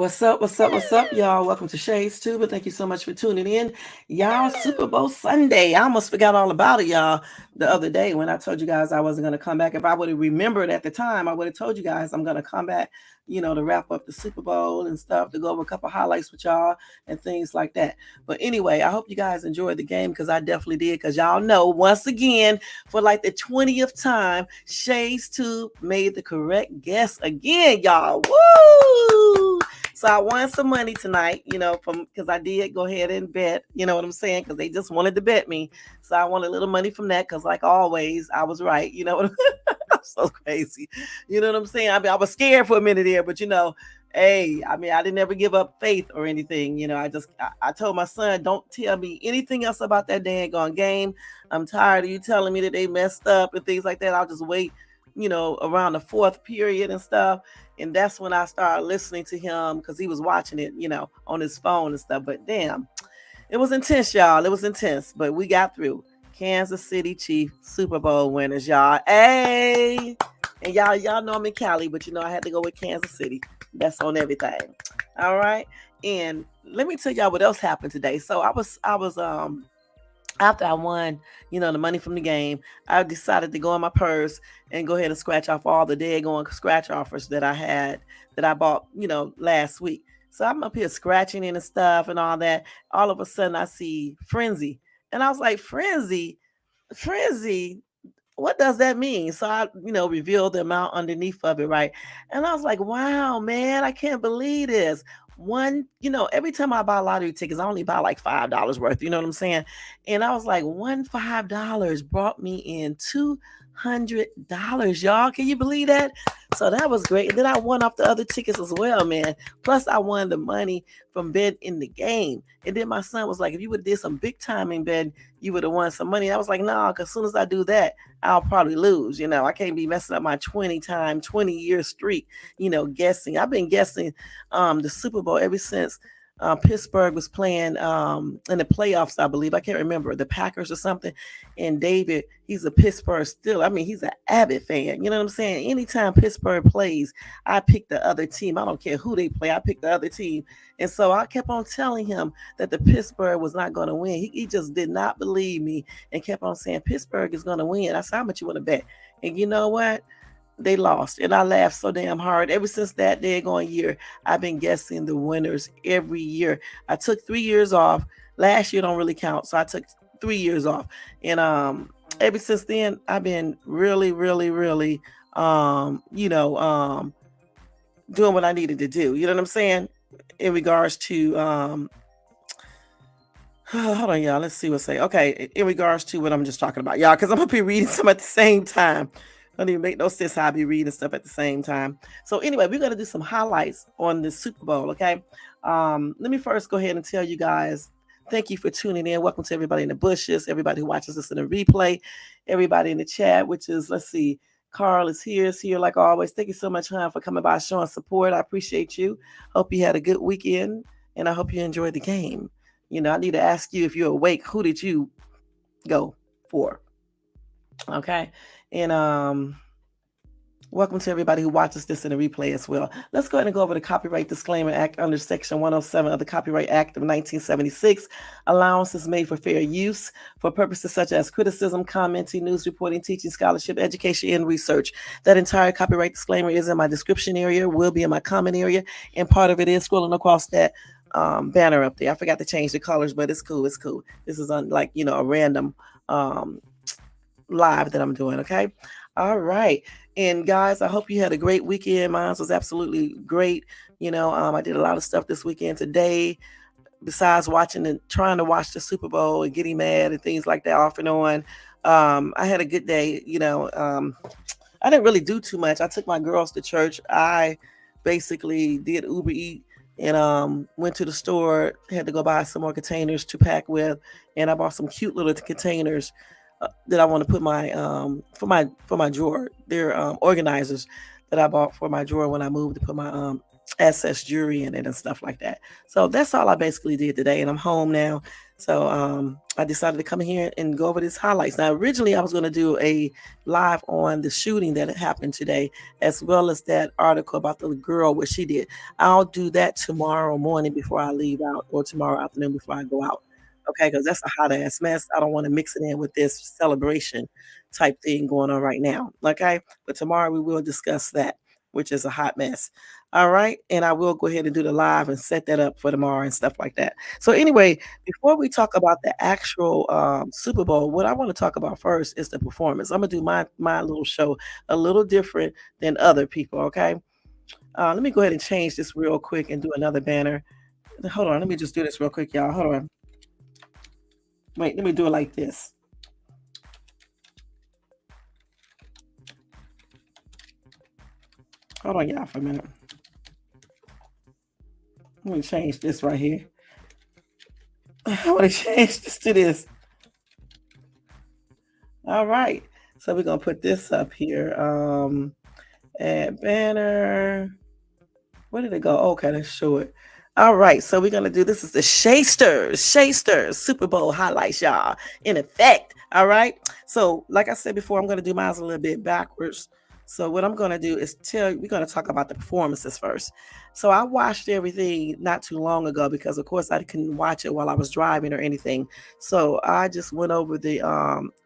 What's up? What's up? What's up, y'all? Welcome to Shades Tube, and thank you so much for tuning in. Y'all, Super Bowl Sunday. I almost forgot all about it, y'all, the other day when I told you guys I wasn't going to come back. If I would have remembered at the time, I would have told you guys I'm going to come back, to wrap up the Super Bowl and stuff, to go over a couple highlights with y'all and things like that. But anyway, I hope you guys enjoyed the game because I definitely did. Because y'all know, once again, for like the 20th time, Shades Tube made the correct guess again, y'all. Woo! So I won some money tonight, from because I did go ahead and bet, you know what I'm saying? Because they just wanted to bet me. So I won a little money from that because, like always, I was right. You know what I'm so crazy. You know what I'm saying? I was scared for a minute there, but hey, I didn't ever give up faith or anything. I told my son, don't tell me anything else about that dang game. I'm tired of you telling me that they messed up and things like that. I'll just wait, around the fourth period and stuff. And that's when I started listening to him because he was watching it, on his phone and stuff. But damn, it was intense, y'all. It was intense, but we got through. Kansas City Chiefs Super Bowl winners, y'all. Hey, and y'all know I'm in Cali, but I had to go with Kansas City. That's on everything. All right. And let me tell y'all what else happened today. So I was after I won, the money from the game, I decided to go in my purse and go ahead and scratch off all the daggone scratch offers that I bought, last week. So I'm up here scratching in and stuff and all that. All of a sudden I see Frenzy. And I was like, Frenzy, what does that mean? So I, revealed the amount underneath of it, right? And I was like, wow, man, I can't believe this. Every time I buy lottery tickets, I only buy like $5 worth, you know what I'm saying? And I was like, $5 brought me in $200, y'all. Can you believe that? So that was great. And then I won off the other tickets as well, man. Plus I won the money from betting in the game. And then my son was like, if you would have did some big time in betting, you would have won some money. I was like, no, because as soon as I do that, I'll probably lose. I can't be messing up my 20-year streak, guessing. I've been guessing the Super Bowl ever since Pittsburgh was playing in the playoffs, I believe. I can't remember, the Packers or something. And David, he's a Pittsburgh still. He's an avid fan. You know what I'm saying? Anytime Pittsburgh plays, I pick the other team. I don't care who they play. I pick the other team. And so I kept on telling him that the Pittsburgh was not going to win. He just did not believe me and kept on saying, Pittsburgh is going to win. I said, how much you want to bet? And you know what? They lost. And I laughed so damn hard. Ever since that daggone year, I've been guessing the winners every year. I took 3 years off. Last year don't really count. So I took 3 years off. And ever since then, I've been really, really, really doing what I needed to do. You know what I'm saying? In regards to hold on, y'all. Let's see what's say. Okay, in regards to what I'm just talking about, y'all, because I'm gonna be reading some at the same time. Don't even make no sense how I be reading stuff at the same time. So anyway, we're gonna do some highlights on the Super Bowl. Okay. Let me first go ahead and tell you guys, thank you for tuning in. Welcome to everybody in the bushes, everybody who watches this in a replay, everybody in the chat, which is, let's see, Carl is here like always. Thank you so much, hon, for coming by, showing support. I appreciate you. Hope you had a good weekend, and I hope you enjoyed the game. I need to ask you, if you're awake, who did you go for? Okay. And welcome to everybody who watches this in a replay as well. Let's go ahead and go over the Copyright Disclaimer Act under Section 107 of the Copyright Act of 1976. Allowances made for fair use for purposes such as criticism, commenting, news reporting, teaching, scholarship, education, and research. That entire copyright disclaimer is in my description area, will be in my comment area, and part of it is scrolling across that banner up there. I forgot to change the colors, but it's cool. It's cool. This is unlike, a random live that I'm doing. Okay. All right. And guys, I hope you had a great weekend. Mine was absolutely great. I did a lot of stuff this weekend today, besides watching and trying to watch the Super Bowl and getting mad and things like that off and on. I had a good day. I didn't really do too much. I took my girls to church. I basically did Uber Eat and went to the store, had to go buy some more containers to pack with, and I bought some cute little containers that I want to put my for my drawer. They're organizers that I bought for my drawer when I moved, to put my SS jewelry in it and stuff like that. So that's all I basically did today, and I'm home now. So I decided to come here and go over these highlights. Now, originally I was going to do a live on the shooting that happened today, as well as that article about the girl, what she did. I'll do that tomorrow morning before I leave out, or tomorrow afternoon before I go out. Okay, because that's a hot ass mess. I don't want to mix it in with this celebration type thing going on right now. Okay, but tomorrow we will discuss that, which is a hot mess. All right, and I will go ahead and do the live and set that up for tomorrow and stuff like that. So anyway, before we talk about the actual Super Bowl, what I want to talk about first is the performance. I'm gonna do my little show a little different than other people. Okay, let me go ahead and change this real quick and do another banner. Hold on, let me just do this real quick, y'all. Hold on. Wait, let me do it like this. Hold on, y'all, for a minute. Let me change this right here. I want to change this to this. All right. So we're gonna put this up here. Add banner. Where did it go? Okay, let's show it. All right, so we're gonna do this is the Shasters Super Bowl highlights, y'all, in effect. All right. So, like I said before, I'm gonna do mine a little bit backwards. So what I'm gonna do is we're gonna talk about the performances first. So I watched everything not too long ago because of course I couldn't watch it while I was driving or anything. So I just went over the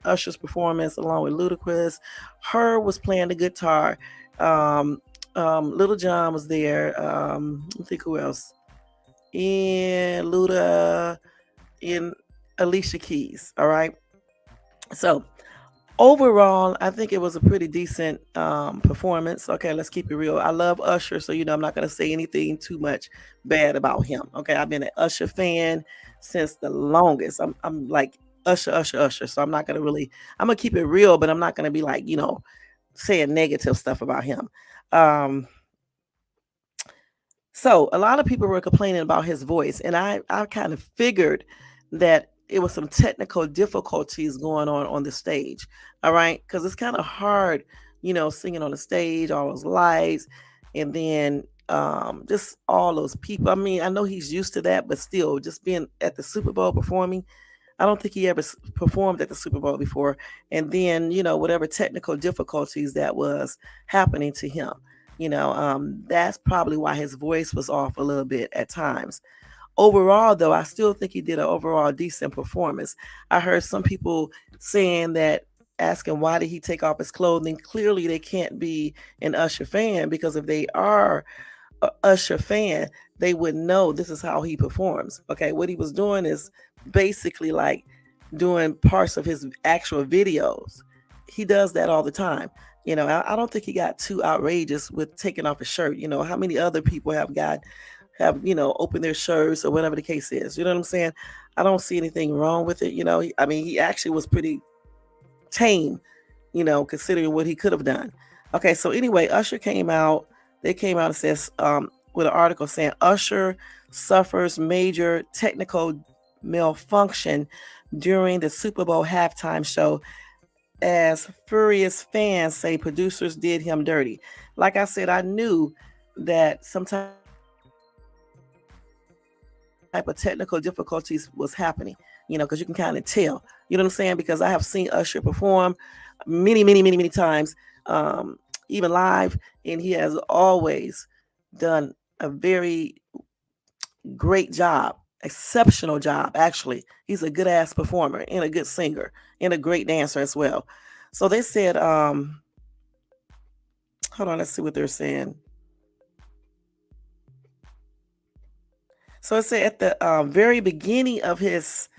Usher's performance along with Ludacris. Her was playing the guitar. Um, Little John was there. I think who else? And Luda and Alicia Keys. All right. So overall, I think it was a pretty decent performance. Okay, let's keep it real. I love Usher, so I'm not gonna say anything too much bad about him. Okay, I've been an Usher fan since the longest. I'm like Usher, Usher, Usher. So I'm not gonna really. I'm gonna keep it real, but I'm not gonna be like saying negative stuff about him. Um, so a lot of people were complaining about his voice, and I kind of figured that it was some technical difficulties going on the stage. All right, because it's kind of hard, singing on the stage, all those lights, and then just all those people. I mean, I know he's used to that, but still, just being at the Super Bowl performing, I don't think he ever performed at the Super Bowl before. And then, whatever technical difficulties that was happening to him, that's probably why his voice was off a little bit at times. Overall, though, I still think he did an overall decent performance. I heard some people saying that, asking why did he take off his clothing. Clearly, they can't be an Usher fan, because if they are a Usher fan, they would know this is how he performs. Okay, what he was doing is basically like doing parts of his actual videos. He does that all the time. I don't think he got too outrageous with taking off his shirt. How many other people have opened their shirts or whatever the case is. You know what I'm saying? I don't see anything wrong with it. I mean, he actually was pretty tame, considering what he could have done. Okay, so anyway, Usher came out. They came out and says with an article saying Usher suffers major technical malfunction during the Super Bowl halftime show, as furious fans say producers did him dirty. Like I said, I knew that sometimes type of technical difficulties was happening, because you can kind of tell, you know what I'm saying? Because I have seen Usher perform many, many, many, many times, even live, and he has always done a very great job, exceptional job. Actually, he's a good ass performer and a good singer and a great dancer as well. So they said, hold on, let's see what they're saying. So it said at the very beginning of his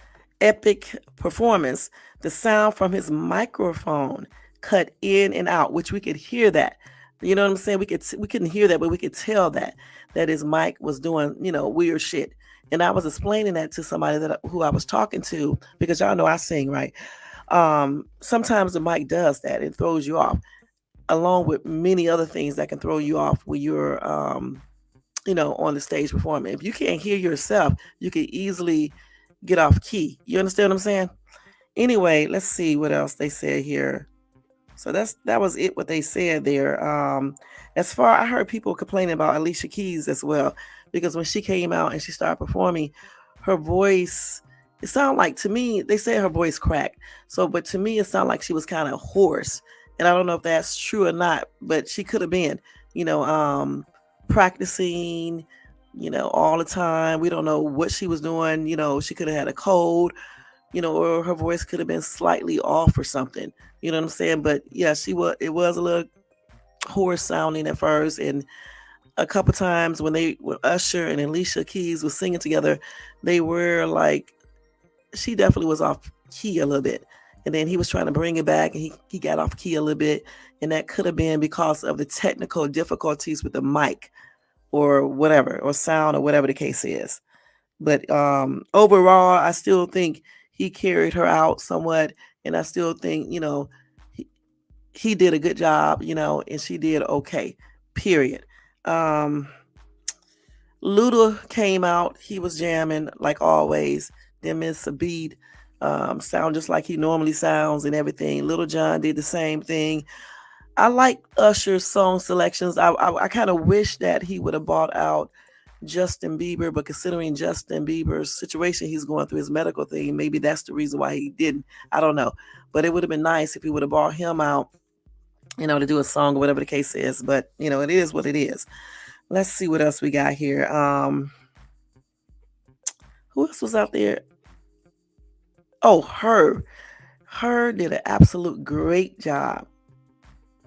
epic performance, the sound from his microphone cut in and out, which we could hear that. You know what I'm saying? We couldn't hear that, but we could tell that his mic was doing weird shit. And I was explaining that to somebody who I was talking to, because y'all know I sing, right? Sometimes the mic does that; it throws you off, along with many other things that can throw you off when you're on the stage performing. If you can't hear yourself, you can easily get off key. You understand what I'm saying? Anyway, let's see what else they said here. So that was it, what they said there. As far, I heard people complaining about Alicia Keys as well, because when she came out and she started performing, her voice it sounded like, to me, they said her voice cracked. So, but to me, it sounded like she was kind of hoarse. And I don't know if that's true or not, but she could have been, you know, practicing, all the time. We don't know what she was doing. She could have had a cold, or her voice could have been slightly off or something. You know what I'm saying? But yeah, it was a little hoarse sounding at first. And a couple times when Usher and Alicia Keys was singing together, they were like, she definitely was off key a little bit. And then he was trying to bring it back, and he got off key a little bit. And that could have been because of the technical difficulties with the mic or whatever, or sound, or whatever the case is. But overall, I still think he carried her out somewhat. And I still think, he, he did a good job, and she did okay, period. Um, Luda came out. He was jamming like always. Then Miss Sabid sound just like he normally sounds and everything. Little John did the same thing. I like Usher's song selections. I kind of wish that he would have bought out Justin Bieber, but considering Justin Bieber's situation he's going through, his medical thing, maybe that's the reason why he didn't. I don't know. But it would have been nice if he would have bought him out, to do a song or whatever the case is. But, it is what it is. Let's see what else we got here. Who else was out there? Oh, her. Her did an absolute great job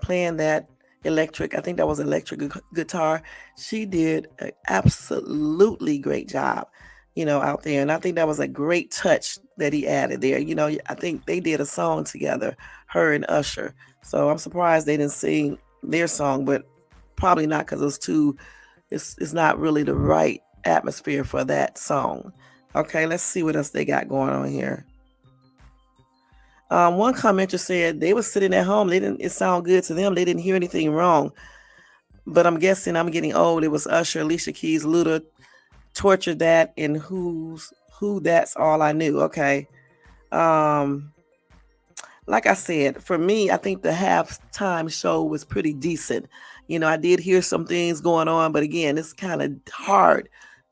playing that electric. I think that was electric guitar. She did an absolutely great job, out there. And I think that was a great touch that he added there. I think they did a song together, her and Usher. So I'm surprised they didn't sing their song, but probably not, because those two, it's not really the right atmosphere for that song. Okay, let's see what else they got going on here. One commenter said they were sitting at home. It sound good to them. They didn't hear anything wrong. But I'm guessing I'm getting old. It was Usher, Alicia Keys, Luda, Tortured That, and who That's All I Knew. Okay. Like I said, for me, I think the halftime show was pretty decent. I did hear some things going on, but again, it's kind of hard.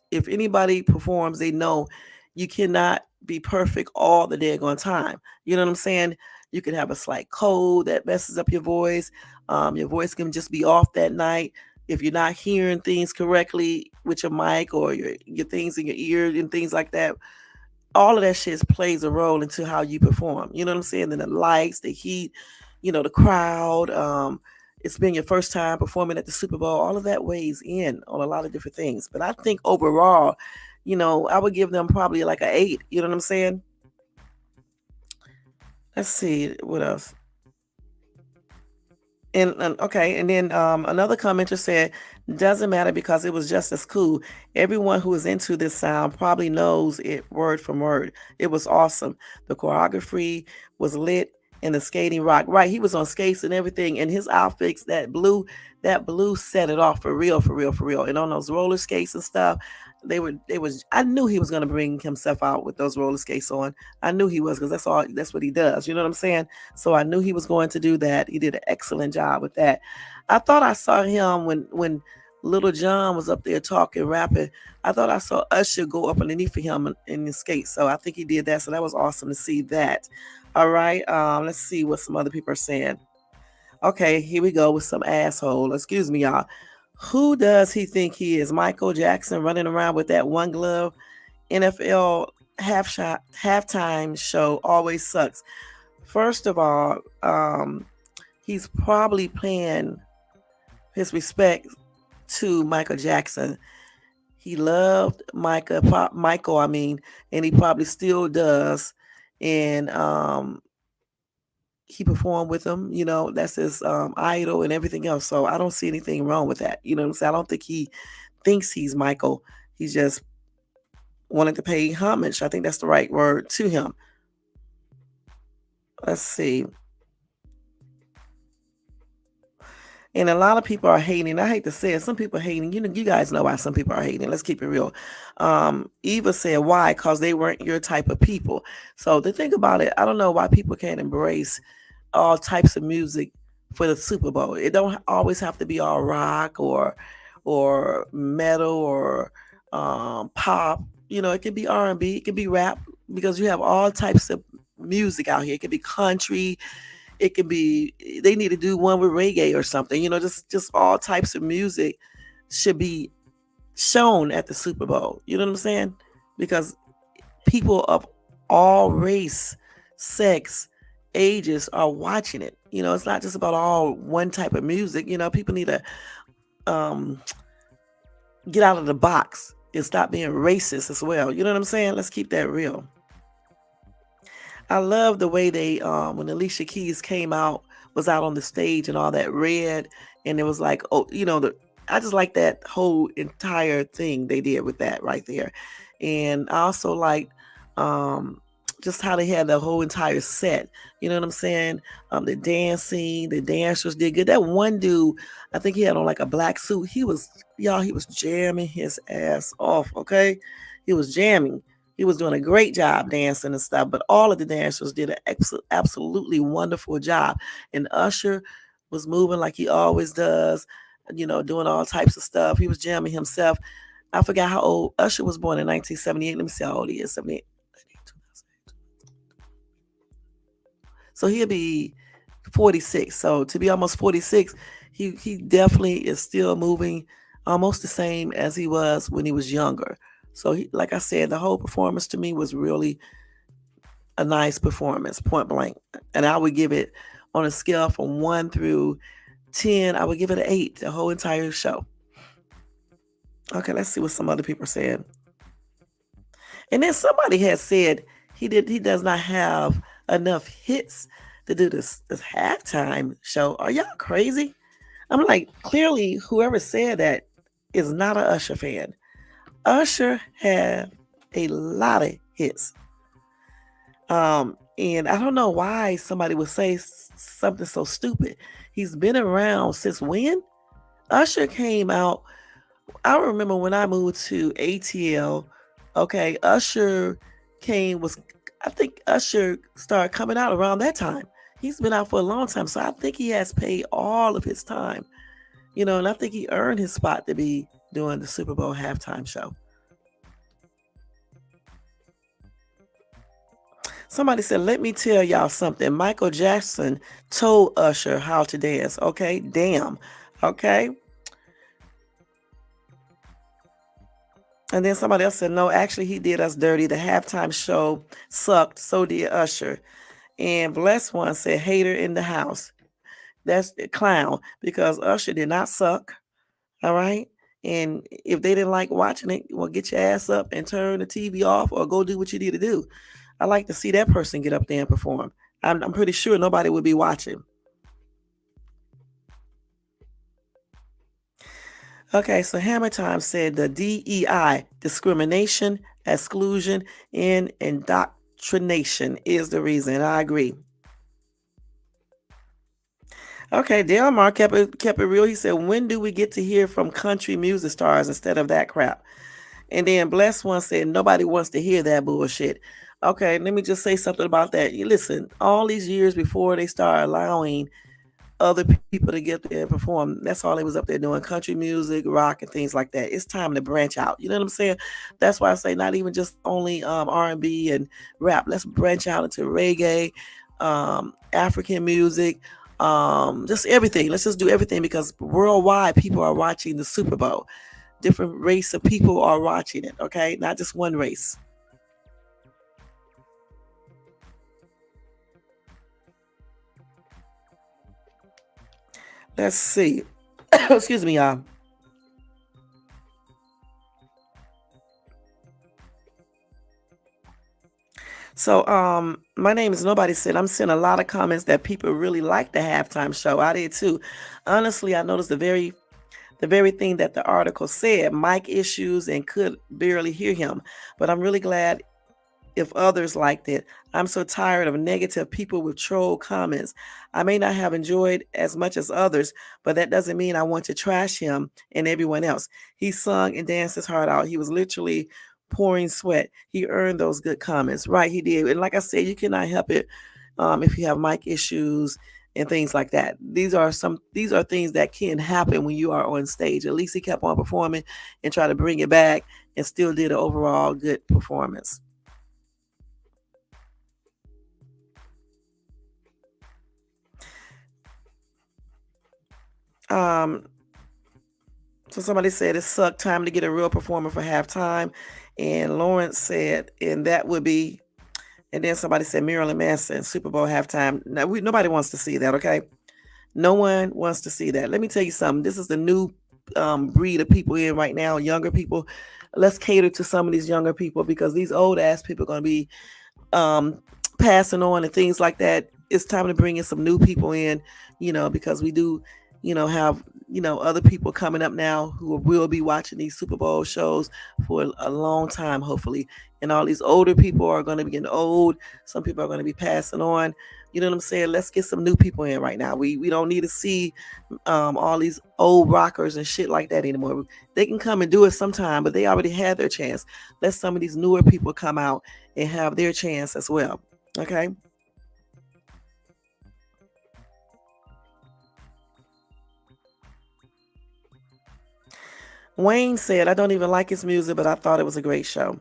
If anybody performs, they know you cannot be perfect all the daggone time. You know what I'm saying? You can have a slight cold that messes up your voice. Your voice can just be off that night. If you're not hearing things correctly with your mic, or your things in your ear and things like that, all of that shit plays a role into how you perform. You know what I'm saying? Then the lights, the heat, the crowd. It's been your first time performing at the Super Bowl. All of that weighs in on a lot of different things. But I think overall, I would give them probably like an 8. You know what I'm saying? Let's see what else. And okay, and then another commenter said, doesn't matter because it was just as cool. Everyone who is into this sound probably knows it word from word. It was awesome. The choreography was lit, and the skating rock. Right, he was on skates and everything, and his outfits, that blue set it off for real, for real, for real. And on those roller skates and stuff, I knew he was gonna bring himself out with those roller skates on. I knew he was, because that's what he does. You know what I'm saying? So I knew he was going to do that. He did an excellent job with that. I thought I saw him when Little John was up there talking, rapping. I thought I saw Usher go up underneath of him in the skates. So I think he did that. So that was awesome to see that. All right. Let's see what some other people are saying. Okay, here we go with some asshole. Excuse me, y'all. Who does he think he is? Michael Jackson running around with that one glove? NFL halftime show always sucks. First of all, he's probably paying his respect to Michael Jackson. He loved Michael, I mean, and he probably still does. And he performed with him, that's his idol and everything else. So I don't see anything wrong with that. You know what I'm saying? I don't think he thinks he's Michael. He's just wanted to pay homage. I think that's the right word to him. Let's see. And a lot of people are hating. I hate to say it. Some people are hating. You guys know why some people are hating. Let's keep it real. Eva said, why? Because they weren't your type of people. So to think about it, I don't know why people can't embrace all types of music for the Super Bowl. It don't always have to be all rock or metal or pop. it can be R&B, it can be rap, because you have all types of music out here. It can be country, it can be, they need to do one with reggae or something. Just all types of music should be shown at the Super Bowl. You know what I'm saying? Because people of all race, sex, ages are watching it. It's not just about all one type of music. People need to um, get out of the box and stop being racist as well. You know what I'm saying? Let's keep that real. I love the way they, when Alicia Keys came out, was out on the stage and all that red, and it was like, oh, I just like that whole entire thing they did with that right there. And I also like um, just how they had the whole entire set. You know what I'm saying? The dancing, the dancers did good. That one dude, I think he had on like a black suit. He was jamming his ass off. Okay, he was jamming. He was doing a great job dancing and stuff. But all of the dancers did an absolutely wonderful job. And Usher was moving like he always does. Doing all types of stuff. He was jamming himself. I forgot how old Usher was born in 1978. Let me see how old he is. 78. So he'll be 46. So to be almost 46, he definitely is still moving almost the same as he was when he was younger. So like I said, the whole performance to me was really a nice performance, point blank. And I would give it, on a scale from 1 through 10, I would give it an 8, the whole entire show. Okay, let's see what some other people said. And then somebody has said he does not have enough hits to do this halftime show. Are y'all crazy? I'm like, clearly whoever said that is not an Usher fan. Usher had a lot of hits. And I don't know why somebody would say something so stupid. He's been around since when? Usher came out. I remember when I moved to ATL. Okay, I think Usher started coming out around that time. He's been out for a long time, so I think he has paid all of his time. And I think he earned his spot to be doing the Super Bowl halftime show. Somebody said, let me tell y'all something. Michael Jackson told Usher how to dance. Okay, damn. Okay. And then somebody else said, no, actually, he did us dirty. The halftime show sucked. So did Usher. And Blessed One said, hater in the house. That's the clown, because Usher did not suck. All right. And if they didn't like watching it, well, get your ass up and turn the TV off or go do what you need to do. I like to see that person get up there and perform. I'm pretty sure nobody would be watching. Okay, so Hammer Time said the DEI, discrimination, exclusion, and indoctrination is the reason. I agree. Okay, Delmar kept it real. He said, when do we get to hear from country music stars instead of that crap? And then Blessed One said, nobody wants to hear that bullshit. Okay, let me just say something about that. You listen, all these years before they start allowing other people to get there and perform, that's all they was up there doing, country music, rock, and things like that. It's time to branch out. You know what I'm saying? That's why I say not even just only R&B and rap. Let's branch out into reggae, African music, just everything. Let's just do everything, because worldwide people are watching the Super Bowl. Different race of people are watching it, okay? Not just one race. Let's see. Excuse me, y'all. So, my name is Nobody Said. I'm seeing a lot of comments that people really like the halftime show. I did too. Honestly, I noticed the very thing that the article said, mic issues and could barely hear him. But I'm really glad if others liked it. I'm so tired of negative people with troll comments. I may not have enjoyed as much as others, but that doesn't mean I want to trash him and everyone else. He sung and danced his heart out. He was literally pouring sweat. He earned those good comments. Right, he did. And like I said, you cannot help it if you have mic issues and things like that. These are things that can happen when you are on stage. At least he kept on performing and tried to bring it back and still did an overall good performance. Um, so somebody said it sucked, time to get a real performer for halftime. And Lawrence said, and that would be, and then somebody said Marilyn Manson, Super Bowl halftime. Now, nobody wants to see that, okay? No one wants to see that. Let me tell you something. This is the new breed of people in right now, younger people. Let's cater to some of these younger people because these old ass people are going to be um, passing on and things like that. It's time to bring in some new people in, because we do, have, other people coming up now who will be watching these Super Bowl shows for a long time, hopefully. And all these older people are going to be getting old. Some people are going to be passing on. You know what I'm saying? Let's get some new people in right now. We don't need to see all these old rockers and shit like that anymore. They can come and do it sometime, but they already had their chance. Let some of these newer people come out and have their chance as well. Okay. Wayne said, I don't even like his music, but I thought it was a great show.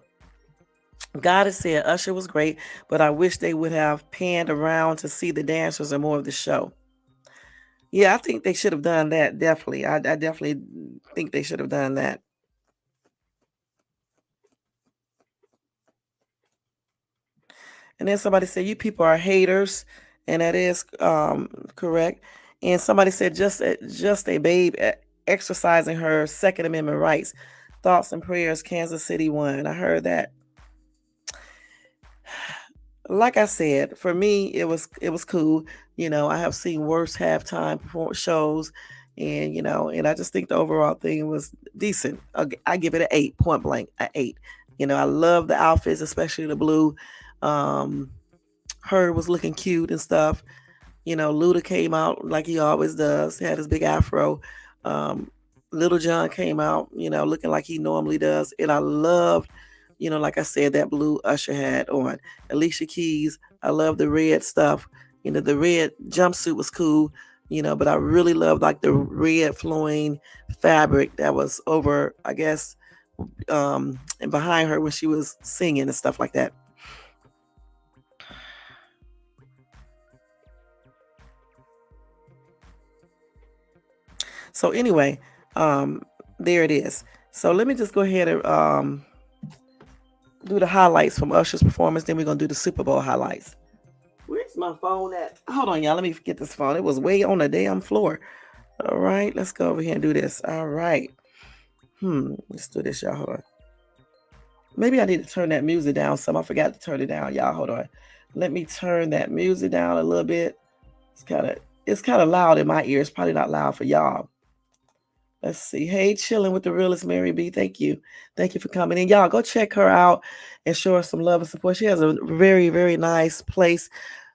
God has said Usher was great, but I wish they would have panned around to see the dancers and more of the show. Yeah, I think they should have done that. Definitely. I definitely think they should have done that. And then somebody said, you people are haters. And that is correct. And somebody said, just a babe exercising her Second Amendment rights. Thoughts and prayers, Kansas City won. I heard that. Like I said, for me, it was cool. I have seen worse halftime shows, and I just think the overall thing was decent. I give it an 8, point blank, an 8. I love the outfits, especially the blue. Um, her was looking cute and stuff. Luda came out like he always does, had his big afro. Um, Little John came out, looking like he normally does. And I loved, like I said, that blue Usher had on. Alicia Keys, I love the red stuff. The red jumpsuit was cool, but I really loved like the red flowing fabric that was over, I guess, and behind her when she was singing and stuff like that. So anyway, there it is. So let me just go ahead and do the highlights from Usher's performance. Then we're gonna do the Super Bowl highlights. Where's my phone at? Hold on, y'all. Let me get this phone. It was way on the damn floor. All right, let's go over here and do this. All right. Let's do this, y'all. Hold on. Maybe I need to turn that music down some. I forgot to turn it down, y'all. Hold on. Let me turn that music down a little bit. It's kind of loud in my ears. Probably not loud for y'all. Let's see. Hey, chilling with the realest Mary B. Thank you. Thank you for coming in. Y'all go check her out and show her some love and support. She has a very, very nice place.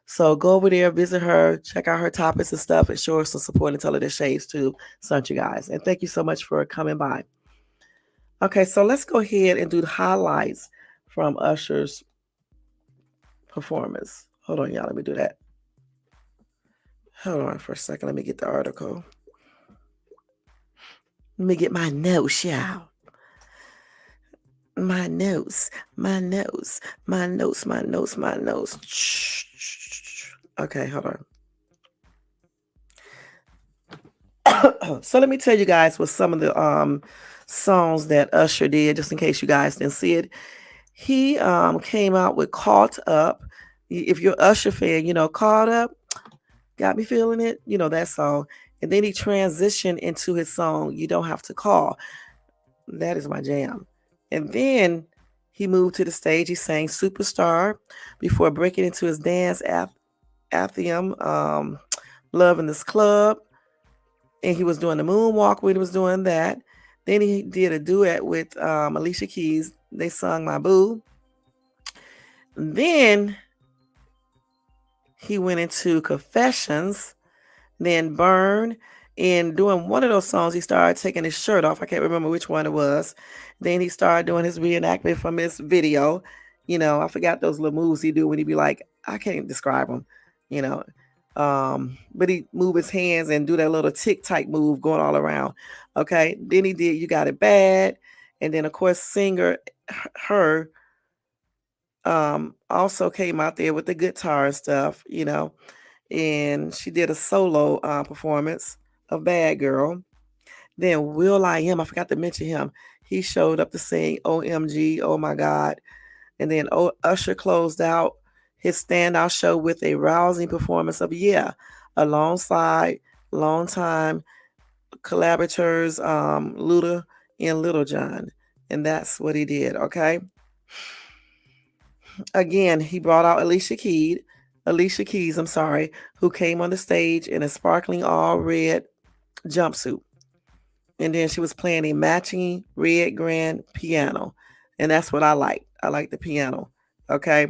So go over there, visit her, check out her topics and stuff, and show her some support and tell her the shades too. Sent you guys. And thank you so much for coming by. Okay, so let's go ahead and do the highlights from Usher's performance. Hold on, y'all. Let me do that. Hold on for a second. Let me get the article. Let me get my notes, y'all. My notes, my notes, my notes, my notes, my notes. Okay, hold on. So let me tell you guys what some of the songs that Usher did, just in case you guys didn't see it. He came out with Caught Up. If you're Usher fan, Caught Up, got me feeling it, that song. And then he transitioned into his song, You Don't Have to Call. That is my jam. And then he moved to the stage. He sang Superstar before breaking into his dance anthem, Love in This Club. And he was doing the moonwalk when he was doing that. Then he did a duet with Alicia Keys. They sung My Boo. Then he went into Confessions, then Burn. And doing one of those songs, he started taking his shirt off. I can't remember which one it was. Then he started doing his reenactment from his video. I forgot those little moves he do when he be like, I can't describe them. You know, But he move his hands and do that little tick type move going all around. Okay, then he did You Got It Bad, and then of course singer her also came out there with the guitar and stuff, and she did a solo performance of Bad Girl. Then Will I Am, I forgot to mention him. He showed up to sing OMG, Oh My God. And then Usher closed out his standout show with a rousing performance of Yeah, alongside longtime collaborators Luda and Little John. And that's what he did, okay? Again, he brought out Alicia Keys, I'm sorry, who came on the stage in a sparkling all red jumpsuit. And then she was playing a matching red grand piano. And that's what I like. I like the piano. Okay.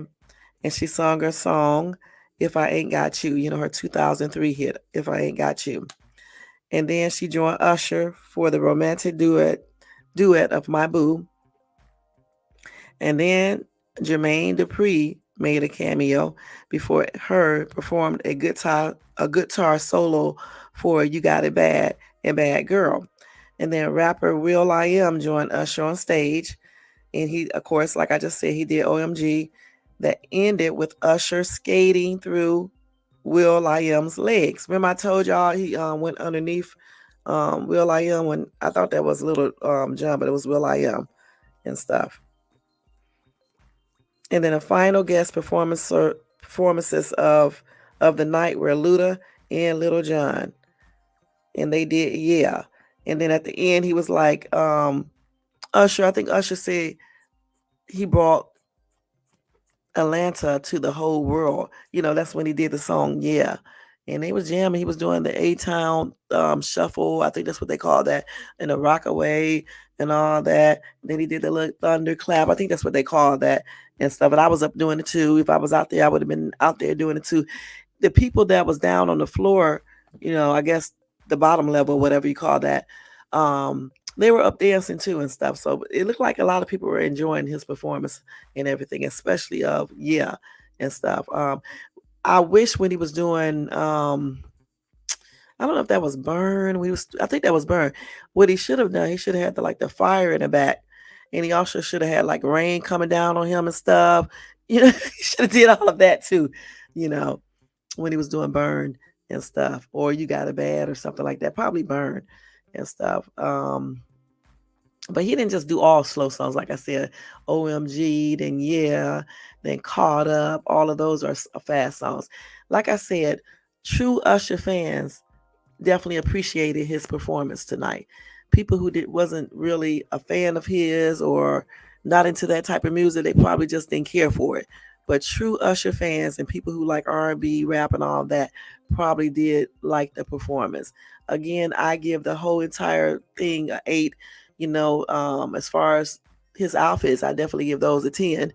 And she sung her song, If I Ain't Got You, her 2003 hit, If I Ain't Got You. And then she joined Usher for the romantic duet of My Boo. And then Jermaine Dupri made a cameo before her performed a guitar solo for You Got It Bad and Bad Girl. And then rapper Will I Am joined Usher on stage. And he, of course, like I just said, he did OMG that ended with Usher skating through Will I Am's legs. Remember I told y'all he went underneath Will I Am when I thought that was a little John, but it was Will I Am and stuff. And then the final guest performances of the night were Luda and Little John. And they did Yeah. And then at the end he was like, Usher, I think Usher said he brought Atlanta to the whole world. That's when he did the song Yeah. And they was jamming. He was doing the A-Town shuffle. I think that's what they call that. And the rockaway and all that. And then he did the little thunderclap. I think that's what they call that and stuff. And I was up doing it too. If I was out there, I would have been out there doing it too. The people that was down on the floor, I guess the bottom level, whatever you call that, they were up dancing too and stuff. So it looked like a lot of people were enjoying his performance and everything, especially of Yeah and stuff. I wish when he was doing I don't know if that was Burn. I think that was Burn. What he should have done, he should have had the fire in the back. And he also should have had rain coming down on him and stuff. He should have did all of that too, when he was doing Burn and stuff. Or You Got It Bad or something like that. Probably Burn and stuff. But he didn't just do all slow songs, like I said, OMG, then Yeah, then Caught Up. All of those are fast songs. Like I said, true Usher fans definitely appreciated his performance tonight. People who wasn't really a fan of his or not into that type of music, they probably just didn't care for it. But true Usher fans and people who like R&B, rap, and all that probably did like the performance. Again, I give the whole entire thing an 8. As far as his outfits, I definitely give those a 10.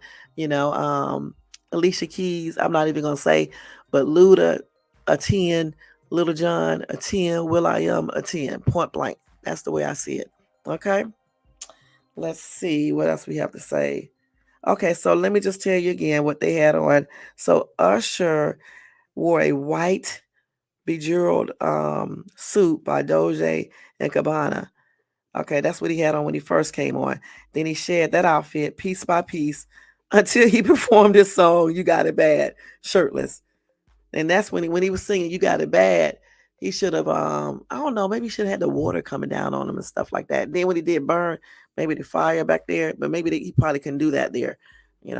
Alicia Keys, I'm not even gonna say, but Luda, a 10. Little John, a 10. Will I Am, a 10. Point blank. That's the way I see it. Okay. Let's see what else we have to say. Okay, so let me just tell you again what they had on. So Usher wore a white bejeweled suit by Doja and Gabbana. Okay, that's what he had on when he first came on. Then he shared that outfit piece by piece until he performed his song "You Got It Bad" shirtless. And that's when he was singing "You Got It Bad." He should have I don't know, maybe he should have had the water coming down on him and stuff like that. Then when he did Burn, maybe the fire back there, but maybe he probably couldn't do that there.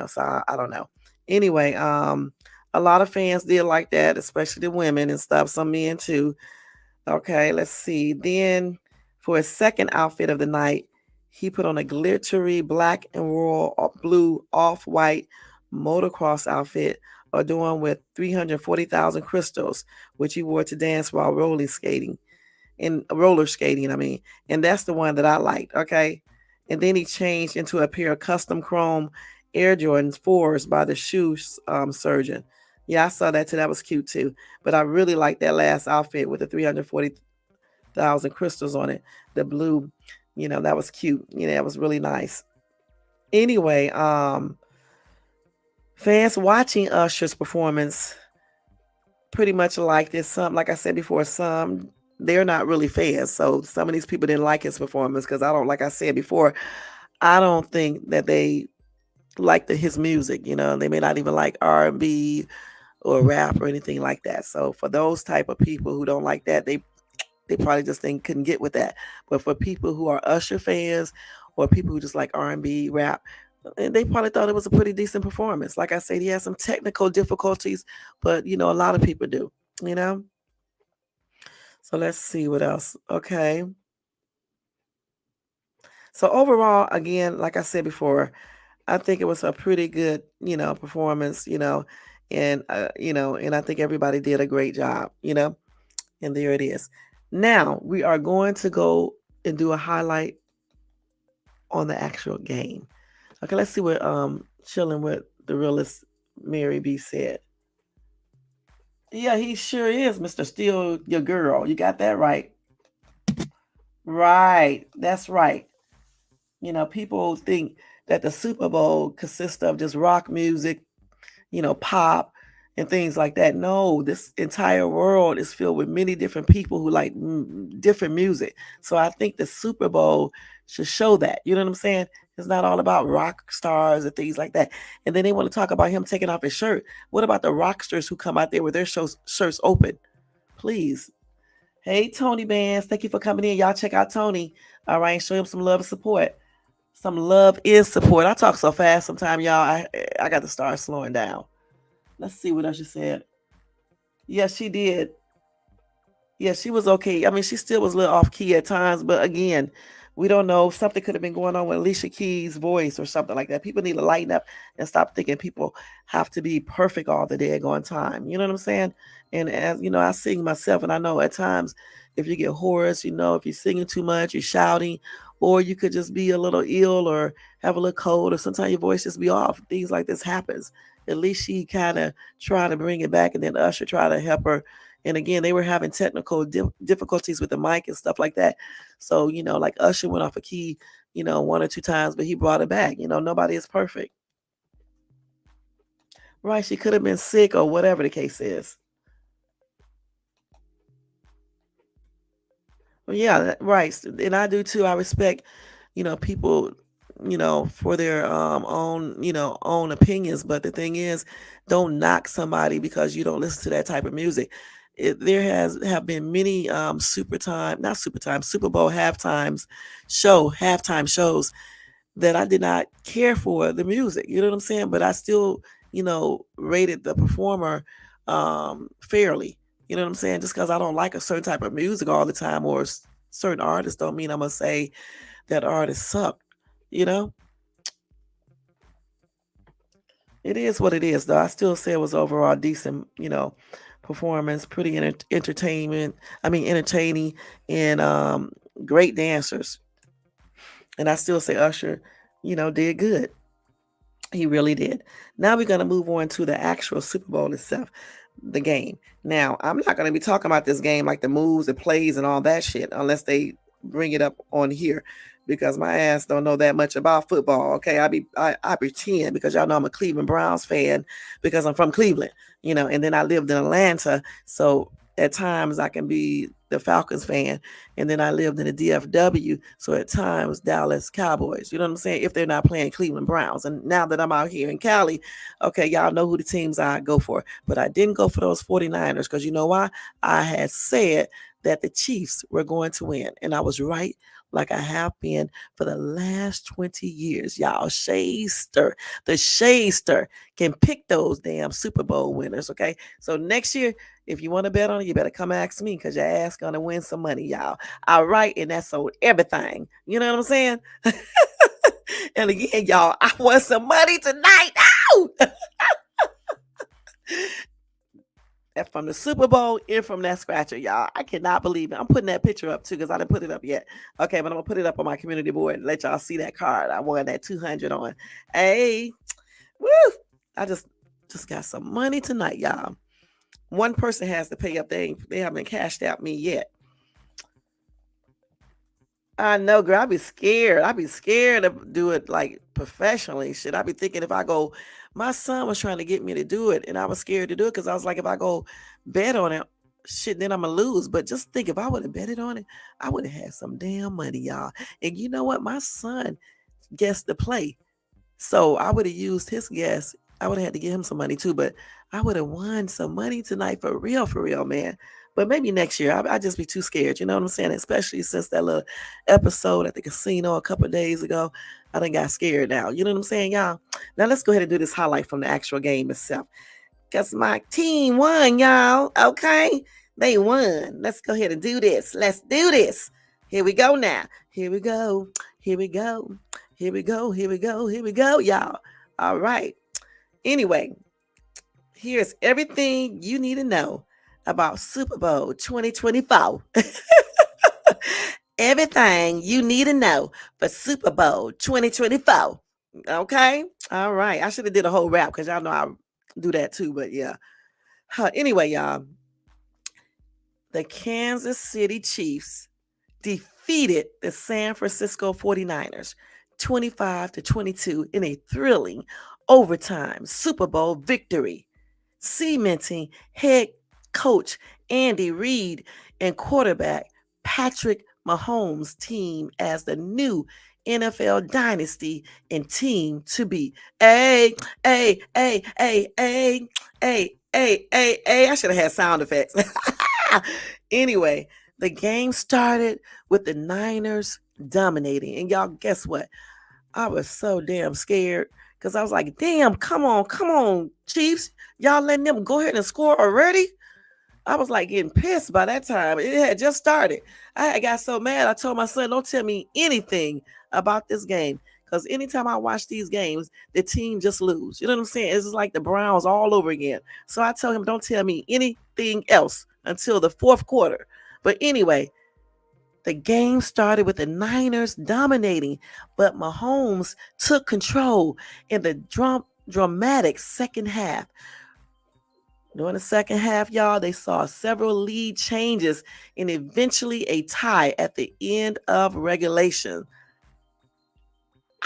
So I don't know. Anyway, a lot of fans did like that, especially the women and stuff, some men too. Okay, let's see. Then for his second outfit of the night, he put on a glittery black and royal blue off-white motocross outfit adorned with 340,000 crystals, which he wore to dance while roller skating, I mean. And that's the one that I liked, okay? And then he changed into a pair of custom chrome Air Jordans 4s by the shoe surgeon. Yeah, I saw that too. That was cute too. But I really like that last outfit with the 340,000 crystals on it. The blue, that was cute. That was really nice. Anyway, fans watching Usher's performance pretty much liked it. Some, like I said before, some they're not really fans. So some of these people didn't like his performance because I don't, like I said before, I don't think that they like his music. They may not even like R&B or rap or anything like that. So for those type of people who don't like that, they probably just couldn't get with that. But for people who are Usher fans or people who just like R&B, rap, they probably thought it was a pretty decent performance. Like I said, he had some technical difficulties, but a lot of people do, you know? So let's see what else. Okay. So overall, again, like I said before, I think it was a pretty good, performance, and I think everybody did a great job, and there it is. Now we are going to go and do a highlight on the actual game. Okay, let's see what chilling with the realist Mary B said. Yeah, he sure is, Mr. Steal Your Girl. You got that right. Right. That's right. People think that the Super Bowl consists of just rock music, pop and things like that. No, this entire world is filled with many different people who like different music. So I think the Super Bowl should show that. You know what I'm saying? It's not all about rock stars and things like that. And then they want to talk about him taking off his shirt. What about the rocksters who come out there with their shirts open? Please. Hey, Tony Bands. Thank you for coming in. Y'all check out Tony. All right. Show him some love and support. Some love is support. I talk so fast sometimes, y'all. I got to start slowing down. Let's see what else you said. Yes, she did. Yeah, she was okay. I mean, she still was a little off key at times, but again, we don't know. Something could have been going on with Alicia Keys' voice or something like that. People need to lighten up and stop thinking people have to be perfect all the daggone time. You know what I'm saying? And as you know, I sing myself, and I know at times if you get hoarse, if you're singing too much, you're shouting, or you could just be a little ill or have a little cold, or sometimes your voice just be off. Things like this happens. At least she kind of tried to bring it back, and then Usher tried to help her, and again, they were having technical difficulties with the mic and stuff like that. So, like Usher went off a key, one or two times, but he brought it back. Nobody is perfect. Right. She could have been sick or whatever the case is. Well, yeah, right. And I do too. I respect, people, for their own opinions. But the thing is, don't knock somebody because you don't listen to that type of music. There have been many Super Bowl halftime shows that I did not care for the music. You know what I'm saying? But I still, rated the performer fairly. You know what I'm saying? Just because I don't like a certain type of music all the time or certain artists don't mean I'm gonna say that artist sucked. You know, it is what it is, though. I still say it was overall decent. Performance, pretty entertainment. I mean, entertaining and great dancers. And I still say Usher, did good. He really did. Now we're going to move on to the actual Super Bowl itself, the game. Now, I'm not going to be talking about this game like the moves, the plays, and all that shit unless they bring it up on here because my ass don't know that much about football. Okay, I pretend because y'all know I'm a Cleveland Browns fan because I'm from Cleveland, and then I lived in Atlanta, so at times I can be the Falcons fan, and then I lived in the DFW, so at times Dallas Cowboys. You know what I'm saying? If they're not playing Cleveland Browns, and now that I'm out here in Cali, okay, y'all know who the teams I go for, but I didn't go for those 49ers because you know why? I had said that the Chiefs were going to win, and I was right like I have been for the last 20 years. Y'all, Shayster, the Shayster can pick those damn Super Bowl winners, okay? So next year, if you want to bet on it, you better come ask me because your ass gonna win some money, y'all. All right, and that's on everything. You know what I'm saying? And again, y'all, I want some money tonight. Ow! And from the Super Bowl and from that scratcher, y'all. I cannot believe it. I'm putting that picture up too because I didn't put it up yet. Okay, but I'm gonna put it up on my community board and let y'all see that card. I won that 200 on. Hey, woo! I just got some money tonight, y'all. One person has to pay up. They haven't cashed out me yet. I know, girl. I be scared. I be scared to do it like professionally. Shit, I be thinking if I go, my son was trying to get me to do it, and I was scared to do it because I was like, if I go bet on it, shit, then I'm gonna lose. But just think, if I would have betted on it, I would have had some damn money, y'all. And you know what? My son guessed the play. So I would have used his guess. I would have had to give him some money too, but I would have won some money tonight for real, man. But maybe next year. I just be too scared. You know what I'm saying? Especially since that little episode at the casino a couple of days ago. I done got scared now. You know what I'm saying, y'all? Now let's go ahead and do this highlight from the actual game itself. Because my team won, y'all. Okay? They won. Let's go ahead and do this. Let's do this. Here we go now. Here we go. Here we go. Here we go. Here we go. Here we go, y'all. All right. Anyway, here's everything you need to know about Super Bowl 2024. Everything you need to know for Super Bowl 2024. Okay? All right. I should have did a whole rap because y'all know I do that too, but yeah. Anyway, y'all, the Kansas City Chiefs defeated the San Francisco 49ers 25-22 in a thrilling overtime Super Bowl victory, cementing head coach Andy Reid and quarterback Patrick Mahomes' team as the new NFL dynasty and team to beat. Hey, hey, hey, hey, hey, hey, hey. I should have had sound effects. Anyway, the game started with the Niners dominating. And y'all, guess what? I was so damn scared because I was like, damn, come on, Chiefs. Y'all letting them go ahead and score already? I was like getting pissed by that time. It had just started. I got so mad. I told my son, don't tell me anything about this game. Because anytime I watch these games, the team just lose. You know what I'm saying? It's just like the Browns all over again. So I tell him, don't tell me anything else until the fourth quarter. But anyway, the game started with the Niners dominating, but Mahomes took control in the dramatic second half. During the second half, y'all, they saw several lead changes and eventually a tie at the end of regulation.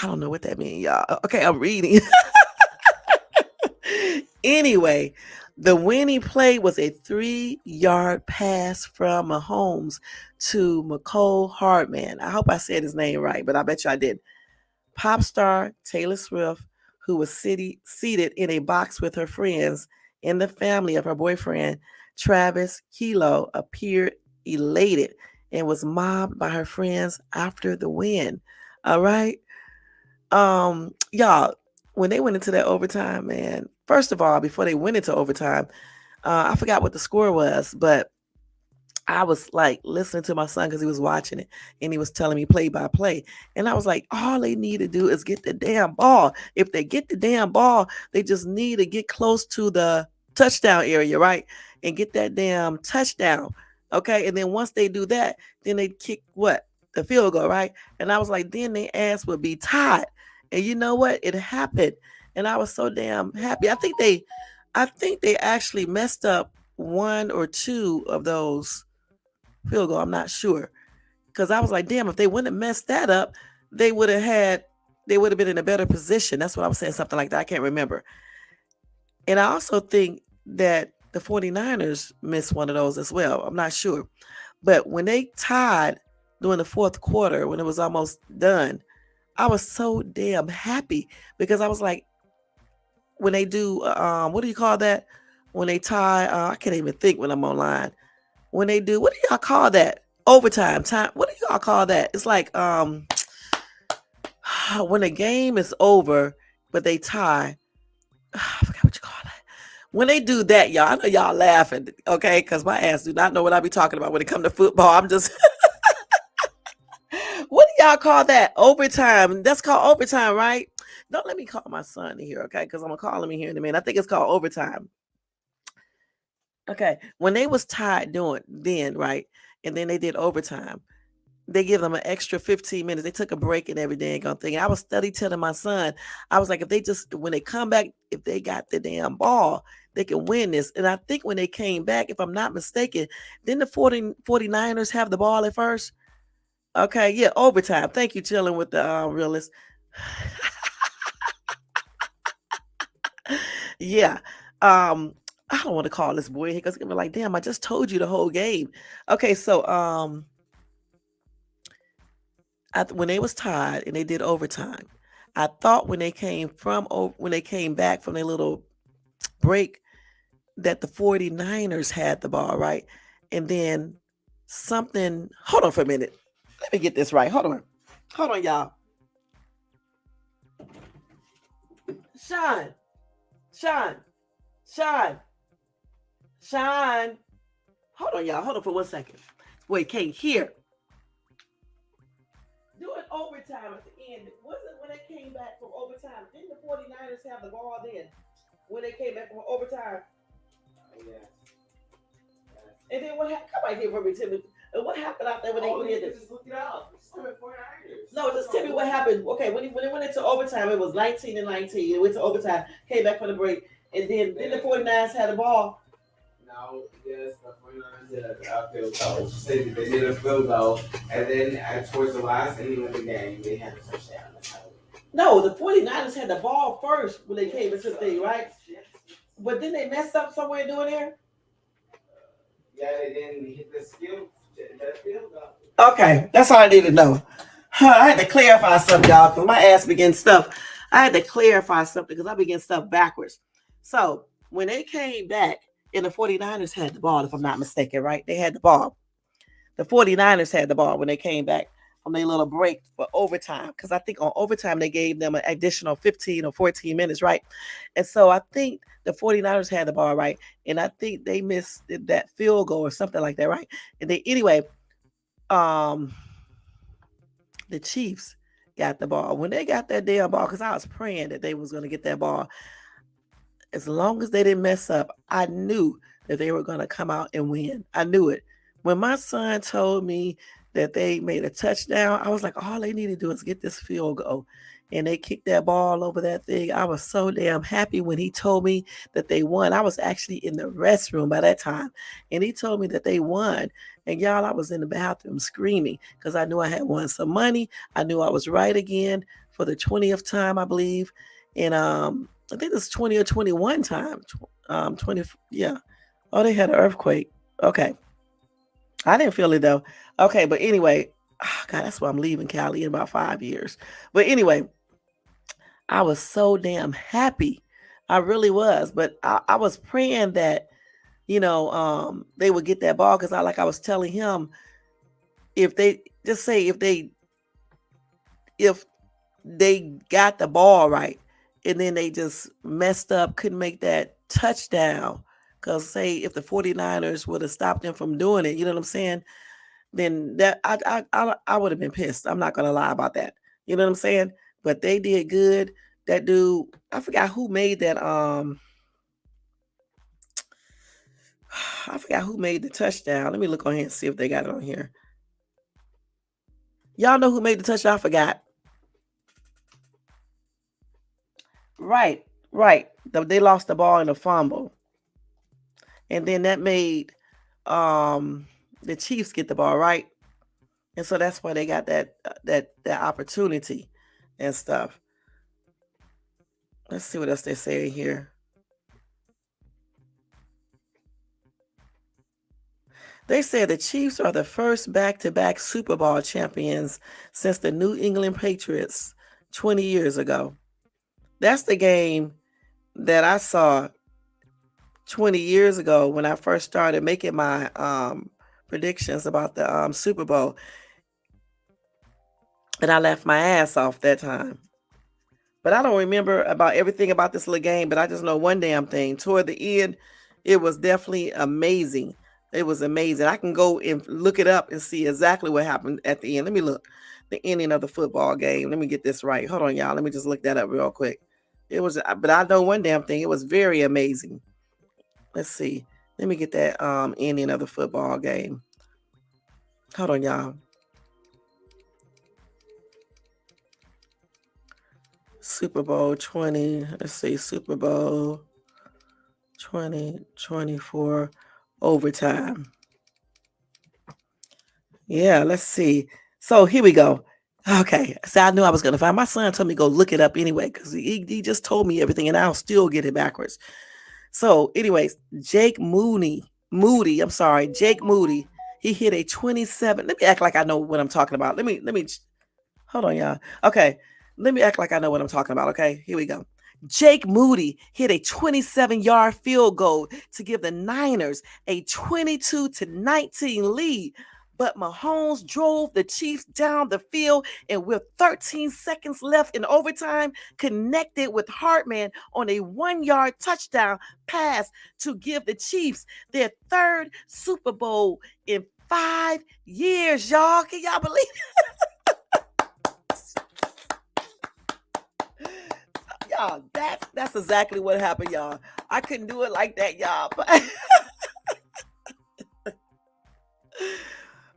I don't know what that means, y'all. Okay, I'm reading. Anyway, the winning play was a 3-yard pass from Mahomes to McCole Hardman. I hope I said his name right, but I bet you I did. Pop star Taylor Swift, who was seated in a box with her friends and the family of her boyfriend, Travis Kelo, appeared elated and was mobbed by her friends after the win. All right. Y'all, when they went into that overtime, man, first of all, before they went into overtime, I forgot what the score was, but I was like listening to my son because he was watching it and he was telling me play by play. And I was like, all they need to do is get the damn ball. If they get the damn ball, they just need to get close to the touchdown area, right? And get that damn touchdown. Okay. And then once they do that, then they kick what? The field goal, right? And I was like, then their ass would be tied. And you know what? It happened. And I was so damn happy. I think they actually messed up one or two of those field goal. I'm not sure. Because I was like, damn, if they wouldn't have messed that up, they would have been in a better position. That's what I was saying, something like that. I can't remember. And I also think that the 49ers missed one of those as well. I'm not sure. But when they tied during the fourth quarter, when it was almost done, I was so damn happy because I was like, when they do, what do you call that? When they tie, I can't even think when I'm online. When they do, what do y'all call that? Overtime time. What do y'all call that? It's like when the game is over, but they tie. I forgot what you call that. When they do that, y'all, I know y'all laughing, okay? Because my ass do not know what I be talking about when it comes to football. I'm just, what do y'all call that? Overtime. That's called overtime, right? Don't let me call my son in here, okay? Because I'm gonna call him in here in a minute. I think it's called overtime. Okay, when they was tied doing then, right, and then they did overtime, they give them an extra 15 minutes. They took a break and every dang on thing. I was study telling my son, I was like, if they just when they come back, if they got the damn ball, they can win this. And I think when they came back, if I'm not mistaken, didn't the 49ers have the ball at first? Okay, yeah, overtime. Thank you, chilling with the realist. Yeah. Um, I don't want to call this boy here because he's gonna be like, damn, I just told you the whole game. Okay, so when they was tied and they did overtime, I thought when they came back from their little break that the 49ers had the ball, right? And then something, hold on for a minute. Let me get this right. Hold on. Hold on, y'all. Sean, Sean, Sean, Sean. Hold on, y'all. Hold on for 1 second. Wait, can't hear. Doing overtime at the end. Wasn't when they came back from overtime. Didn't the 49ers have the ball then? When they came back from overtime. Yes. And then what happened? Come right here for me, Timmy. And what happened out there when they did it? Just look it up. It's 49ers. No, just tell me what happened. Okay, when it went into overtime, it was 19-19. It went to overtime, came back from the break, and then the 49ers had the ball. No, yes, the 49ers did a field goal. She said they did a field goal, and then towards the last inning of the game, they had a touchdown. No, the 49ers had the ball first when they came into the thing, right? But then they messed up somewhere doing there? Yeah, they didn't hit the field goal. Okay, that's all I need to know. I had to clarify something, y'all, because my ass began stuff. I had to clarify something because I began stuff backwards. So when they came back, and the 49ers had the ball, if I'm not mistaken, right? They had the ball. The 49ers had the ball when they came back from their little break for overtime. Because I think on overtime they gave them an additional 15 or 14 minutes, right? And so I think the 49ers had the ball, right? And I think they missed that field goal or something like that, right? And they anyway, um the Chiefs got the ball. When they got that damn ball, because I was praying that they was going to get that ball, as long as they didn't mess up, I knew that they were going to come out and win. I knew it. When my son told me that they made a touchdown, I was like, all they need to do is get this field goal. And they kicked that ball over that thing. I was so damn happy when he told me that they won. I was actually in the restroom by that time. And he told me that they won. And y'all, I was in the bathroom screaming because I knew I had won some money. I knew I was right again for the 20th time, I believe. And I think it's 20 or 21 time. 20, yeah. Oh, they had an earthquake. Okay. I didn't feel it though. Okay, but anyway, oh God, that's why I'm leaving Cali in about 5 years. But anyway, I was so damn happy. I really was. But I was praying that, they would get that ball because I was telling him, if they just say if they got the ball right and then they just messed up, couldn't make that touchdown. Because say if the 49ers would have stopped them from doing it, you know what I'm saying? Then that I would have been pissed. I'm not gonna lie about that. You know what I'm saying? But they did good. That dude, I forgot who made that. I forgot who made the touchdown. Let me look on here and see if they got it on here. Y'all know who made the touchdown? I forgot. Right, right. They lost the ball in a fumble. And then that made the Chiefs get the ball, right? And so that's why they got that opportunity and stuff. Let's see what else they're saying here. They said the Chiefs are the first back-to-back Super Bowl champions since the New England Patriots 20 years ago. That's the game that I saw 20 years ago when I first started making my predictions about the Super Bowl. And I left my ass off that time. But I don't remember about everything about this little game, but I just know one damn thing. Toward the end, it was definitely amazing. It was amazing. I can go and look it up and see exactly what happened at the end. Let me look. The ending of the football game. Let me get this right. Hold on, y'all. Let me just look that up real quick. It was, but I know one damn thing. It was very amazing. Let's see. Let me get that ending of the football game. Hold on, y'all. Super Bowl 20. Let's see. Super Bowl 2024 overtime. Yeah, let's see. So here we go. Okay, so I knew I was gonna find. My son told me to go look it up anyway because he just told me everything, and I'll still get it backwards. So, anyways, I'm sorry, Jake Moody. He hit a 27. Let me act like I know what I'm talking about. Let me hold on, y'all. Okay, let me act like I know what I'm talking about. Okay, here we go. Jake Moody hit a 27-yard field goal to give the Niners a 22-19 lead. But Mahomes drove the Chiefs down the field and with 13 seconds left in overtime, connected with Hartman on a 1-yard touchdown pass to give the Chiefs their third Super Bowl in 5 years, y'all. Can y'all believe y'all, that's exactly what happened, y'all. I couldn't do it like that, y'all.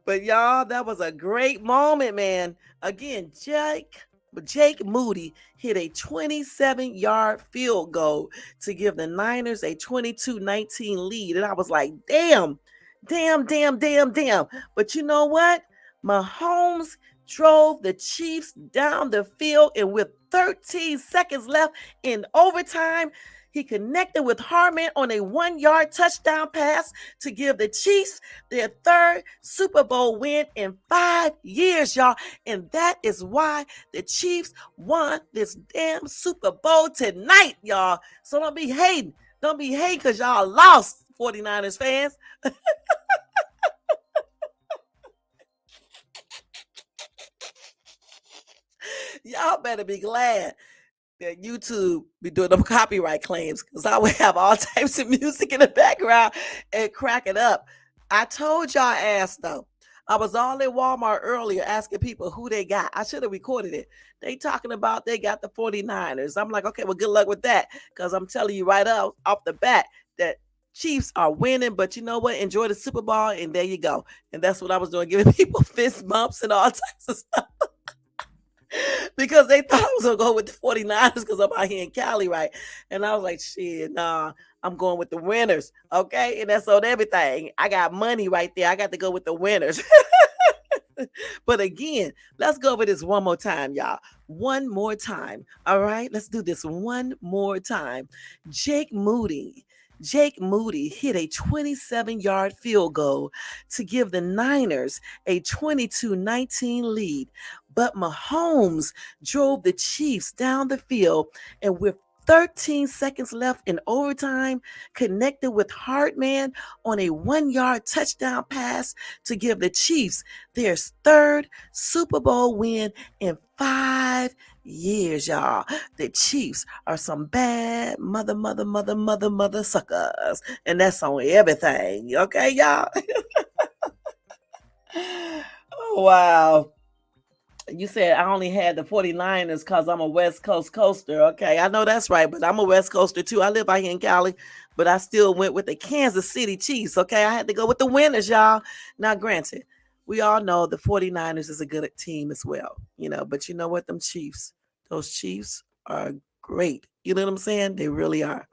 But y'all, that was a great moment, man. Again, Jake Moody hit a 27-yard field goal to give the Niners a 22-19 lead. And I was like, damn, damn, damn, damn, damn. But you know what? Mahomes drove the Chiefs down the field, and with 13 seconds left in overtime, he connected with Hartman on a 1-yard touchdown pass to give the Chiefs their third Super Bowl win in 5 years, y'all. And that is why the Chiefs won this damn Super Bowl tonight, y'all. So don't be hating. Don't be hating because y'all lost, 49ers fans. Y'all better be glad that YouTube be doing them copyright claims because I would have all types of music in the background and crack it up. I told y'all ass though. I was all in Walmart earlier asking people who they got. I should have recorded it. They talking about they got the 49ers. I'm like, okay, well, good luck with that. Because I'm telling you right off the bat that Chiefs are winning, but you know what? Enjoy the Super Bowl, and there you go. And that's what I was doing, giving people fist bumps and all types of stuff. Because they thought I was gonna go with the 49ers because I'm out here in Cali, right? And I was like, shit, nah, I'm going with the winners. Okay. And that's on everything. I got money right there. I got to go with the winners. But again, let's go over this one more time, y'all. One more time. All right. Let's do this one more time. Jake Moody. Jake Moody hit a 27-yard field goal to give the Niners a 22-19 lead. But Mahomes drove the Chiefs down the field, and with 13 seconds left in overtime, connected with Hartman on a 1-yard touchdown pass to give the Chiefs their third Super Bowl win in 5 years, y'all. The Chiefs are some bad mother suckers. And that's on everything. Okay, y'all? Oh, wow. You said I only had the 49ers because I'm a West Coast coaster. Okay, I know that's right, but I'm a West Coaster too. I live out here in Cali, but I still went with the Kansas City Chiefs. Okay, I had to go with the winners, y'all. Now, granted, we all know the 49ers is a good team as well, but you know what? Those Chiefs are great. You know what I'm saying? They really are.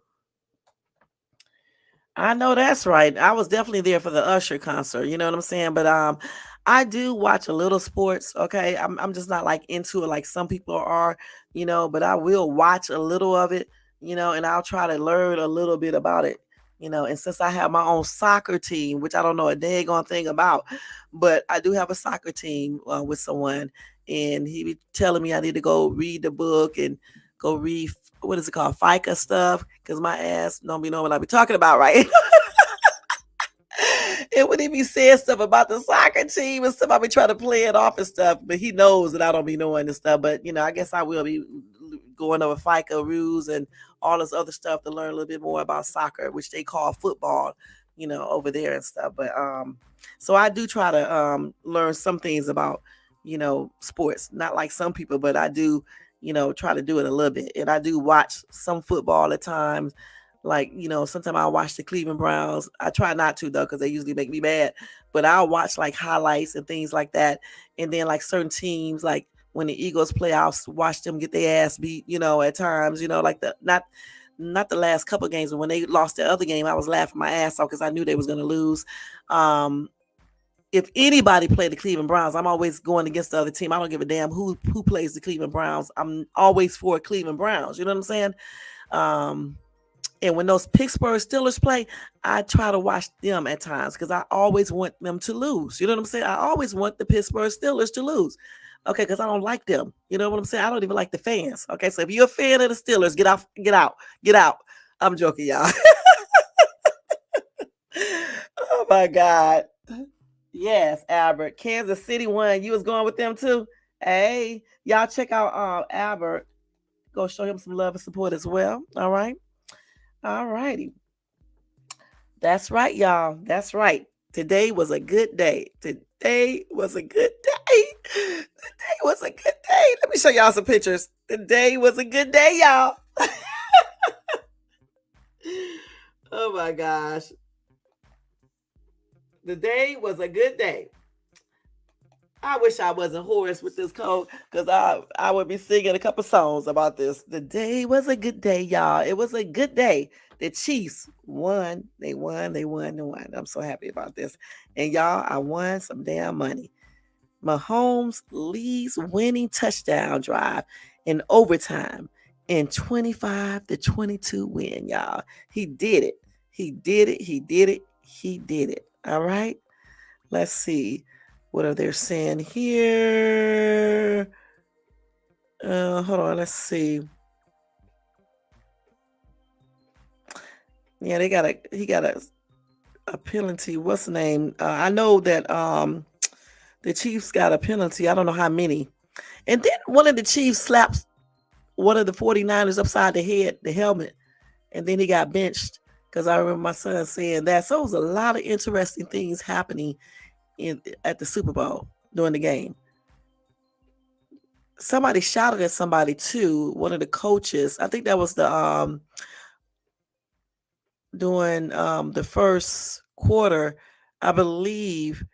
I know that's right. I was definitely there for the Usher concert. You know what I'm saying? But I do watch a little sports. Okay, I'm just not like into it like some people are. But I will watch a little of it. And I'll try to learn a little bit about it. And since I have my own soccer team, which I don't know a daggone thing about, but I do have a soccer team with someone, and he be telling me I need to go read the book and go read what is it called, FICA stuff, because my ass don't be knowing what I be talking about, right? And when he be saying stuff about the soccer team and stuff, I be trying to play it off and stuff, but he knows that I don't be knowing this stuff. But I guess I will be going over FICA rules and all this other stuff to learn a little bit more about soccer, which they call football, over there and stuff. But so I do try to learn some things about sports, not like some people, but I do try to do it a little bit. And I do watch some football at times. Like, sometimes I'll watch the Cleveland Browns. I try not to, though, because they usually make me mad. But I'll watch, like, highlights and things like that. And then, like, certain teams, like, when the Eagles play, I'll watch them get their ass beat, at times, like not the last couple of games, but when they lost the other game, I was laughing my ass off because I knew they was going to lose. if anybody play the Cleveland Browns, I'm always going against the other team. I don't give a damn who plays the Cleveland Browns. I'm always for Cleveland Browns. You know what I'm saying? And when those Pittsburgh Steelers play, I try to watch them at times because I always want them to lose. You know what I'm saying? I always want the Pittsburgh Steelers to lose. Okay, because I don't like them. You know what I'm saying? I don't even like the fans. Okay, so if you're a fan of the Steelers, get out, get out, get out. I'm joking, y'all. Oh my God. Yes, Albert. Kansas City won. You was going with them too. Hey, y'all check out Albert. Go show him some love and support as well. All right. All righty. That's right, y'all. That's right. Today was a good day. Today was a good day. Today was a good day. Let me show y'all some pictures. Today was a good day, y'all. Oh my gosh. The day was a good day. I wish I wasn't hoarse with this cold because I would be singing a couple songs about this. The day was a good day, y'all. It was a good day. The Chiefs won. They won. They won. They won. I'm so happy about this. And y'all, I won some damn money. Mahomes leads winning touchdown drive in overtime in 25-22 win, y'all. He did it. He did it. He did it. He did it. All right. Let's see. What are they saying here? Hold on. Let's see. Yeah, he got a penalty. What's the name? I know that the Chiefs got a penalty. I don't know how many. And then one of the Chiefs slaps one of the 49ers upside the head, the helmet, and then he got benched because I remember my son saying that. So it was a lot of interesting things happening at the Super Bowl during the game. Somebody shouted at somebody too. One of the coaches. I think that was the during the first quarter. I believe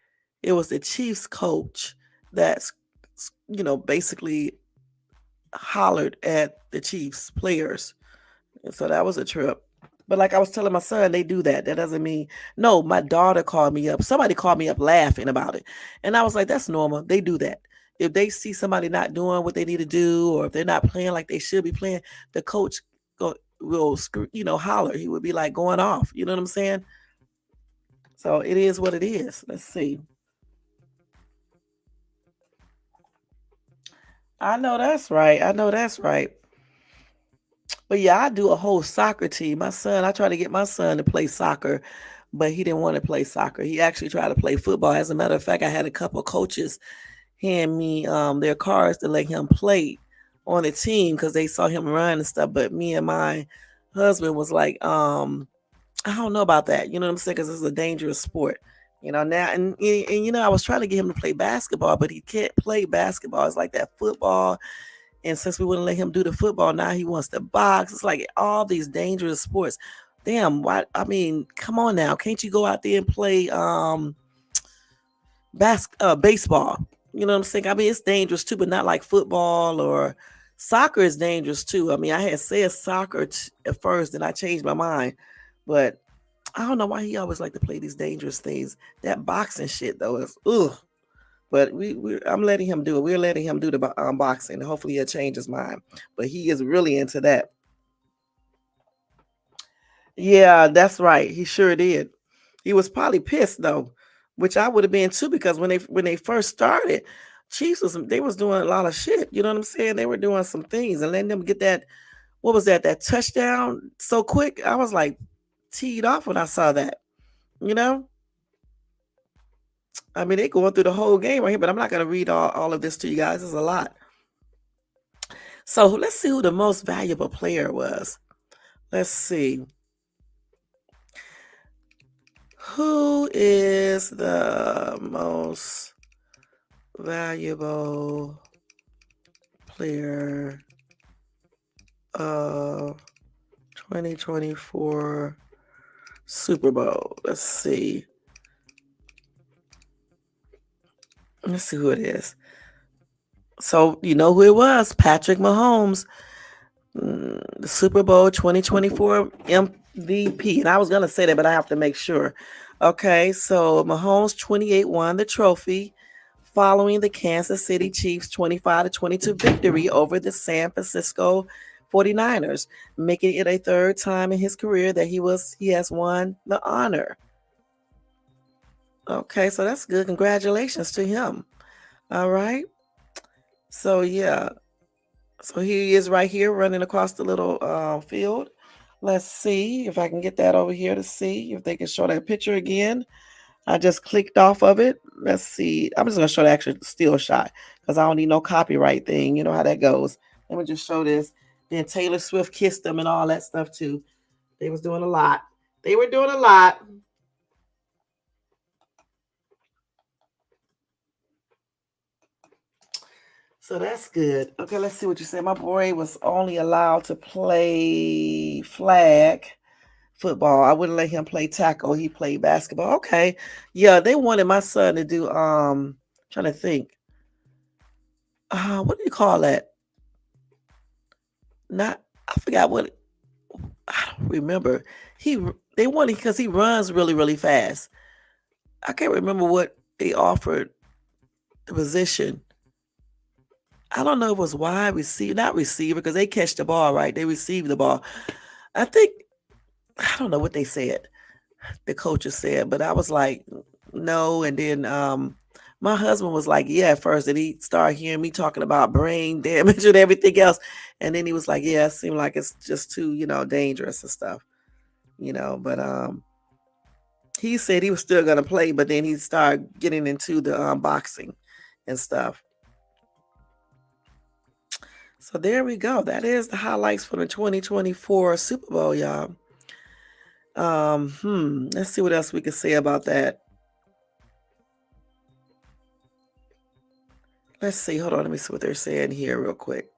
it was the Chiefs coach that's basically hollered at the Chiefs players. And so that was a trip. But like I was telling my son, they do that. That doesn't mean, no, my daughter called me up. Somebody called me up laughing about it. And I was like, that's normal. They do that. If they see somebody not doing what they need to do, or if they're not playing like they should be playing, the coach will holler. He would be like going off. You know what I'm saying? So it is what it is. Let's see. I know that's right. I know that's right. But yeah, I do a whole soccer team. I tried to get my son to play soccer, but he didn't want to play soccer. He actually tried to play football. As a matter of fact, I had a couple of coaches hand me their cards to let him play on the team because they saw him run and stuff. But me and my husband was like, I don't know about that. You know what I'm saying? Because it's a dangerous sport. Now, and I was trying to get him to play basketball, but he can't play basketball. It's like that football. And since we wouldn't let him do the football, now he wants to box. It's like all these dangerous sports. Damn, why? I mean, come on now. Can't you go out there and play baseball? You know what I'm saying? I mean, it's dangerous too, but not like football or soccer is dangerous too. I mean, I had said soccer at first, and I changed my mind. But I don't know why he always like to play these dangerous things. That boxing shit, though, is ugh. But I'm letting him do it. We're letting him do the boxing. Hopefully he'll change his mind. But he is really into that. Yeah, that's right. He sure did. He was probably pissed though, which I would have been too, because when they first started, Chiefs was doing a lot of shit. You know what I'm saying? They were doing some things and letting them get that. What was that? That touchdown so quick. I was like teed off when I saw that. You know. I mean, they're going through the whole game right here, but I'm not going to read all of this to you guys. It's a lot. So let's see who the most valuable player was. Let's see. Who is the most valuable player of 2024 Super Bowl? Let's see. Let's see who it is. So you know who it was? Patrick Mahomes, the Super Bowl 2024 MVP. And I was gonna say that, but I have to make sure. Okay, so Mahomes 28 won the trophy following the Kansas City Chiefs 25-22 victory over the San Francisco 49ers, making it a third time in his career that he has won the honor. Okay, so that's good. Congratulations to him. All right. So yeah. So he is right here running across the little field. Let's see if I can get that over here to see if they can show that picture again. I just clicked off of it. Let's see. I'm just gonna show the actual still shot because I don't need no copyright thing. You know how that goes. Let me just show this. Then Taylor Swift kissed them and all that stuff too. They was doing a lot. They were doing a lot. So that's good. Okay, let's see what you say. My boy was only allowed to play flag football. I wouldn't let him play tackle. He played basketball. Okay. Yeah, they wanted my son to do trying to think. What do you call that? Not I forgot what I don't remember. He they wanted because he runs really, really fast. I can't remember what they offered the position. I don't know if it was wide receiver, not receiver, because they catch the ball, right? They receive the ball. I think I don't know what they said. The coaches said, but I was like, no. And then my husband was like, yeah, at first, and he started hearing me talking about brain damage and everything else. And then he was like, yeah, it seemed like it's just too, dangerous and stuff, but he said he was still gonna play, but then he started getting into the boxing and stuff. So there we go. That is the highlights for the 2024 Super Bowl, y'all. Let's see what else we can say about that. Let's see. Hold on. Let me see what they're saying here real quick.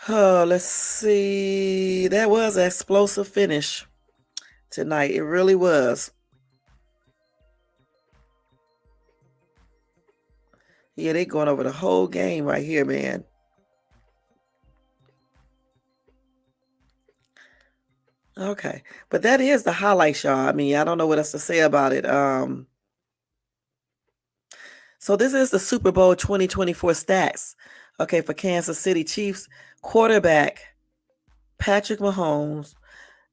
Oh, let's see. That was an explosive finish tonight. It really was. Yeah, they going over the whole game right here, man. Okay. But that is the highlight, y'all. I mean, I don't know what else to say about it. So this is the Super Bowl 2024 stats. Okay, for Kansas City Chiefs quarterback Patrick Mahomes.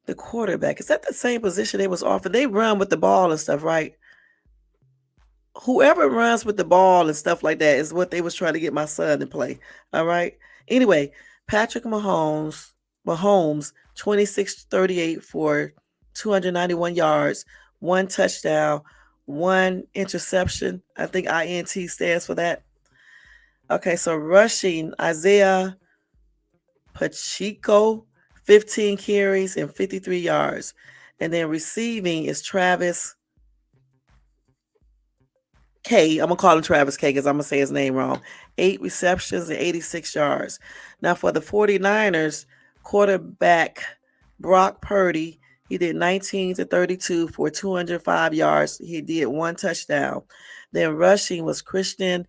The quarterback, is that the same position they was offered? They run with the ball and stuff, right? Whoever runs with the ball and stuff like that is what they was trying to get my son to play. All right. Anyway, Patrick Mahomes, 26-38 for 291 yards, one touchdown, one interception. I think INT stands for that. Okay, so rushing Isaiah Pacheco, 15 carries and 53 yards. And then receiving is Travis K. I'm going to call him Travis K because I'm going to say his name wrong. 8 receptions and 86 yards. Now for the 49ers, quarterback Brock Purdy, he did 19-32 for 205 yards. He did one touchdown. Then rushing was Christian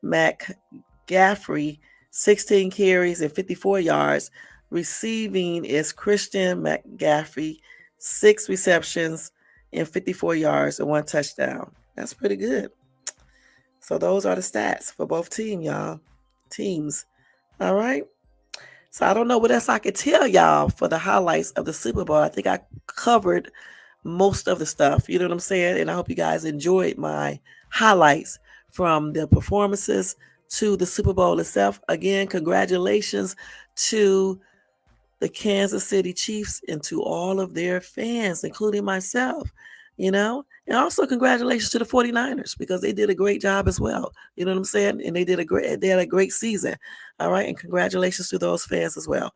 McCaffrey, 16 carries and 54 yards. Receiving is Christian McCaffrey, 6 receptions and 54 yards and one touchdown. That's pretty good. So those are the stats for both teams. All right. So I don't know what else I could tell y'all for the highlights of the Super Bowl. I think I covered most of the stuff. You know what I'm saying? And I hope you guys enjoyed my highlights from the performances to the Super Bowl itself. Again, congratulations to the Kansas City Chiefs and to all of their fans, including myself, And also congratulations to the 49ers because they did a great job as well. You know what I'm saying? And they had a great season. All right. And congratulations to those fans as well.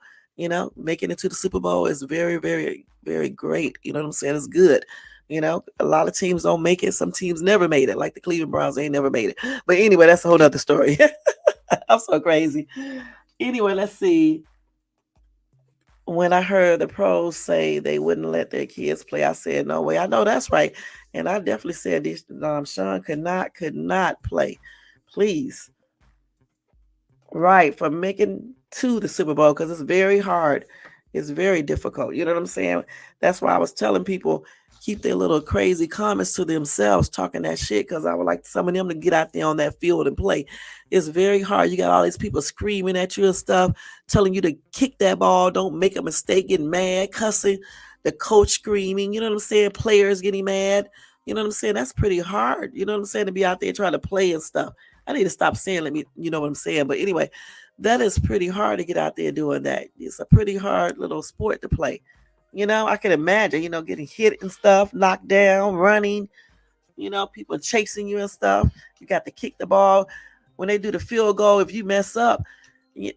Making it to the Super Bowl is very, very, very great. You know what I'm saying? It's good. A lot of teams don't make it. Some teams never made it, like the Cleveland Browns. They never made it. But anyway, that's a whole nother story. I'm so crazy. Anyway, let's see. When I heard the pros say they wouldn't let their kids play, I said, no way. I know that's right. And I definitely said this, Sean could not play. Please. Right. For making to the Super Bowl, because it's very hard. It's very difficult. You know what I'm saying? That's why I was telling people keep their little crazy comments to themselves, talking that shit, because I would like some of them to get out there on that field and play. It's very hard. You got all these people screaming at you and stuff, telling you to kick that ball, don't make a mistake, getting mad, cussing, the coach screaming. You know what I'm saying? Players getting mad. You know what I'm saying? That's pretty hard. You know what I'm saying? To be out there trying to play and stuff. I need to stop saying, let me, you know what I'm saying? But anyway, that is pretty hard to get out there doing that. It's a pretty hard little sport to play. I can imagine, getting hit and stuff, knocked down, running, people chasing you and stuff. You got to kick the ball. When they do the field goal, if you mess up, you,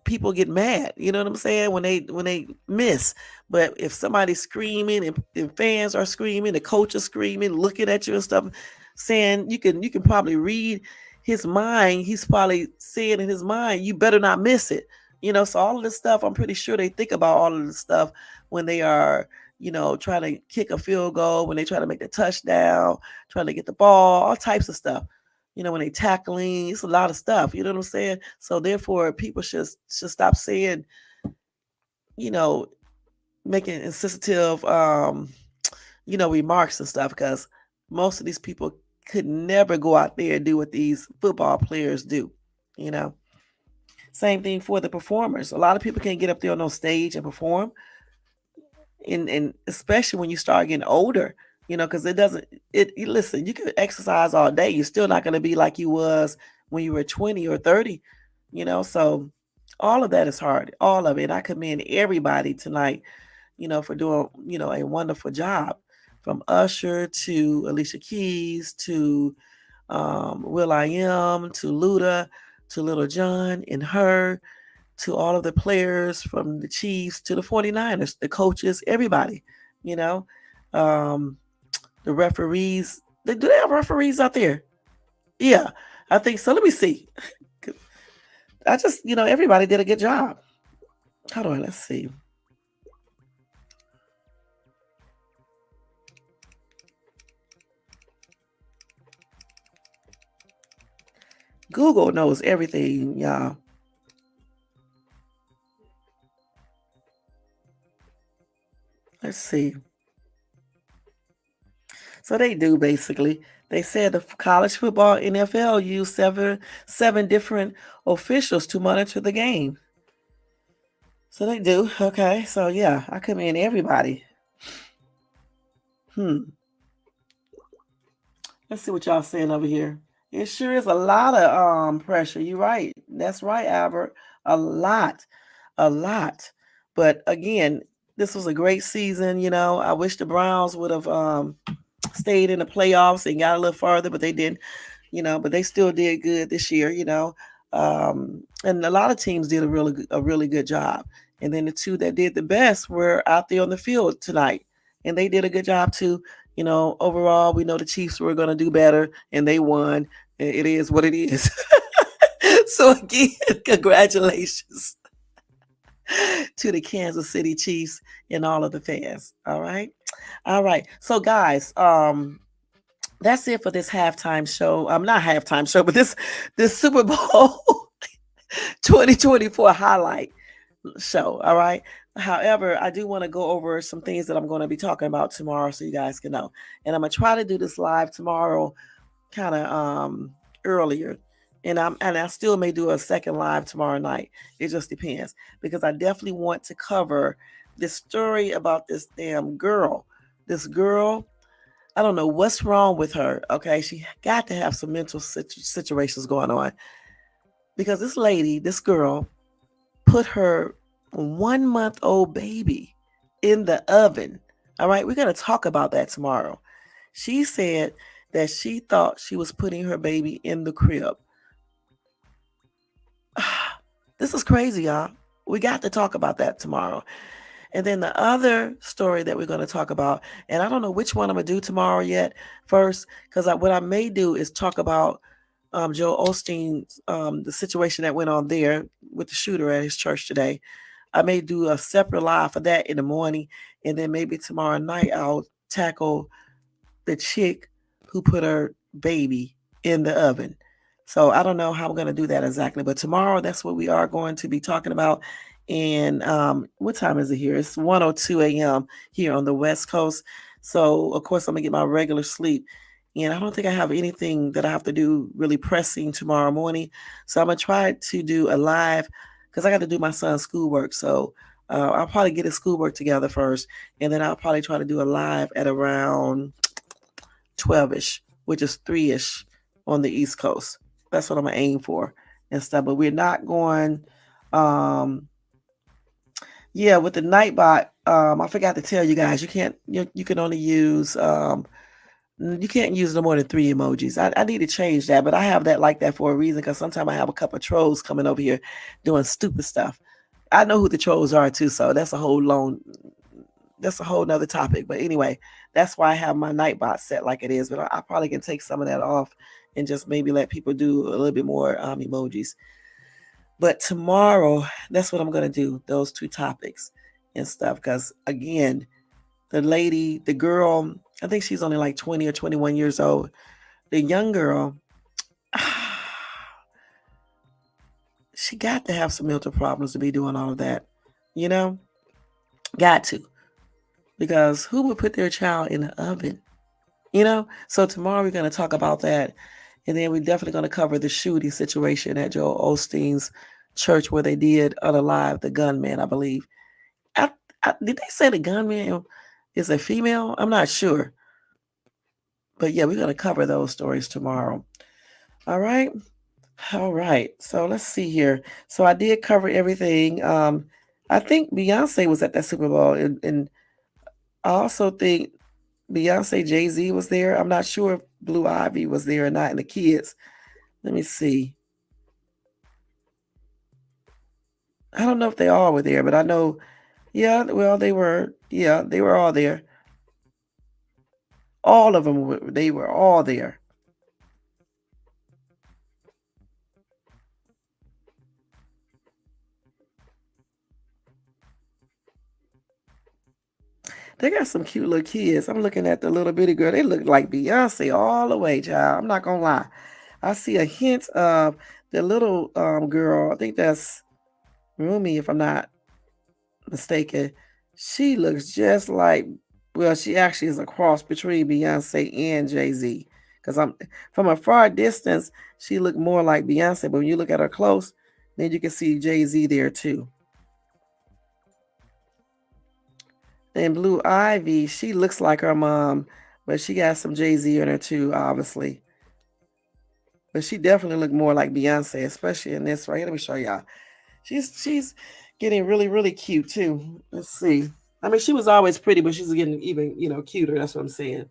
people get mad. You know what I'm saying? When they miss. But if somebody's screaming and fans are screaming, the coach is screaming, looking at you and stuff, saying you can probably read his mind. He's probably saying in his mind, you better not miss it. So all of this stuff, I'm pretty sure they think about all of this stuff when they are, trying to kick a field goal, when they try to make the touchdown, trying to get the ball, all types of stuff. When they tackling, it's a lot of stuff. You know what I'm saying? So therefore, people should stop saying, you know, making insensitive, remarks and stuff, because most of these people could never go out there and do what these football players do. You know, same thing for the performers. A lot of people can't get up there on no stage and perform, and especially when you start getting older. Because it doesn't. Listen, you can exercise all day. You're still not going to be like you was when you were 20 or 30. So all of that is hard. All of it. I commend everybody tonight, for doing, a wonderful job. From Usher to Alicia Keys to Will I Am to Luda to Little John and her to all of the players from the Chiefs to the 49ers, the coaches, everybody, you know. Um, the referees. Do they have referees out there? Yeah, I think so. Let me see. I just, everybody did a good job. Hold on, let's see. Google knows everything, y'all. Let's see. So they do basically. They said the college football NFL used seven different officials to monitor the game. So they do. Okay. So yeah, I commend everybody. Let's see what y'all saying over here. It sure is a lot of pressure. You're right. That's right, Albert. A lot. A lot. But again, this was a great season. I wish the Browns would have stayed in the playoffs and got a little farther, but they didn't. But they still did good this year. And a lot of teams did a really good job. And then the two that did the best were out there on the field tonight, and they did a good job too. Overall, we know the Chiefs were going to do better, and they won. It is what it is. So again, congratulations to the Kansas City Chiefs and all of the fans. All right. All right. So guys, that's it for this halftime show. I'm not halftime show, but this Super Bowl 2024 highlight show. All right. However, I do want to go over some things that I'm going to be talking about tomorrow so you guys can know. And I'm going to try to do this live tomorrow kind of earlier. And I still may do a second live tomorrow night. It just depends, because I definitely want to cover this story about this damn girl. This girl, I don't know what's wrong with her. Okay, she got to have some mental situations going on, because this lady, this girl, put her 1-month-old baby in the oven. All right, we're going to talk about that tomorrow. She said that she thought she was putting her baby in the crib. This is crazy, y'all. We got to talk about that tomorrow. And then the other story that we're going to talk about, and I don't know which one I'm going to do tomorrow yet first, because what I may do is talk about Joe Osteen's, the situation that went on there with the shooter at his church today. I may do a separate live for that in the morning, and then maybe tomorrow night I'll tackle the chick who put her baby in the oven. So I don't know how I'm going to do that exactly, but tomorrow that's what we are going to be talking about. And what time is it here? It's 1:02 a.m. here on the West Coast. So of course I'm gonna get my regular sleep. And I don't think I have anything that I have to do really pressing tomorrow morning. So I'm gonna try to do a live because I got to do my son's schoolwork. So I'll probably get his schoolwork together first, and then I'll probably try to do a live at around 12ish, which is 3ish on the East Coast. That's what I'm gonna aim for and stuff. But we're not going. Um, yeah, with the Nightbot, I forgot to tell you guys, you can only use you can't use no more than 3 emojis. I need to change that, but I have that like that for a reason because sometimes I have a couple of trolls coming over here doing stupid stuff. I know who the trolls are too, so that's a whole nother topic. But anyway, that's why I have my Nightbot set like it is. But I probably can take some of that off and just maybe let people do a little bit more emojis. But tomorrow, that's what I'm gonna do. Those two topics and stuff. Because again, the girl, I think she's only like 20 or 21 years old. The young girl, she got to have some mental problems to be doing all of that. You know, got to. Because who would put their child in the oven? You know? So tomorrow we're going to talk about that. And then we're definitely going to cover the shooting situation at Joel Osteen's church where they did unalive the gunman, I believe. Did they say the gunman is a female? I'm not sure. But yeah, we're going to cover those stories tomorrow. All right. All right. So let's see here. So I did cover everything. I think Beyonce was at that Super Bowl. And I also think Beyonce, Jay-Z was there. I'm not sure if Blue Ivy was there or not, and the kids. Let me see. I don't know if they all were there, but I know, yeah, well, they were, yeah, they were all there. All of them, they were all there. They got some cute little kids. I'm looking at the little bitty girl. They look like Beyonce all the way, child. I'm not gonna lie. I see a hint of the little girl. I think that's Rumi, if I'm not mistaken. She looks just like, well, she actually is a cross between Beyonce and Jay-Z. Because I'm from a far distance, she looked more like Beyonce, but when you look at her close, then you can see Jay-Z there too. And Blue Ivy, she looks like her mom, but she got some Jay-Z in her too, obviously. But she definitely looked more like Beyonce, especially in this right here. Let me show y'all. She's getting really, really cute too. Let's see. I mean, she was always pretty, but she's getting even, cuter. That's what I'm saying.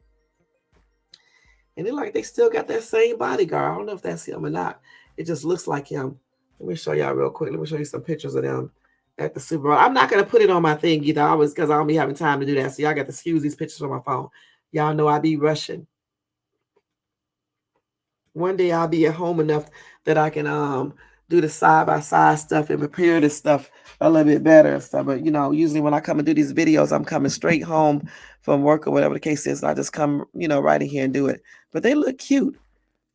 And they still got that same bodyguard. I don't know if that's him or not. It just looks like him. Let me show y'all real quick. Let me show you some pictures of them at the Super Bowl. I'm not gonna put it on my thing either, always because I don't be having time to do that. So y'all got to excuse these pictures on my phone. Y'all know I be rushing. One day I'll be at home enough that I can do the side by side stuff and prepare this stuff a little bit better and stuff. But usually when I come and do these videos, I'm coming straight home from work or whatever the case is. And I just come, right in here and do it. But they look cute.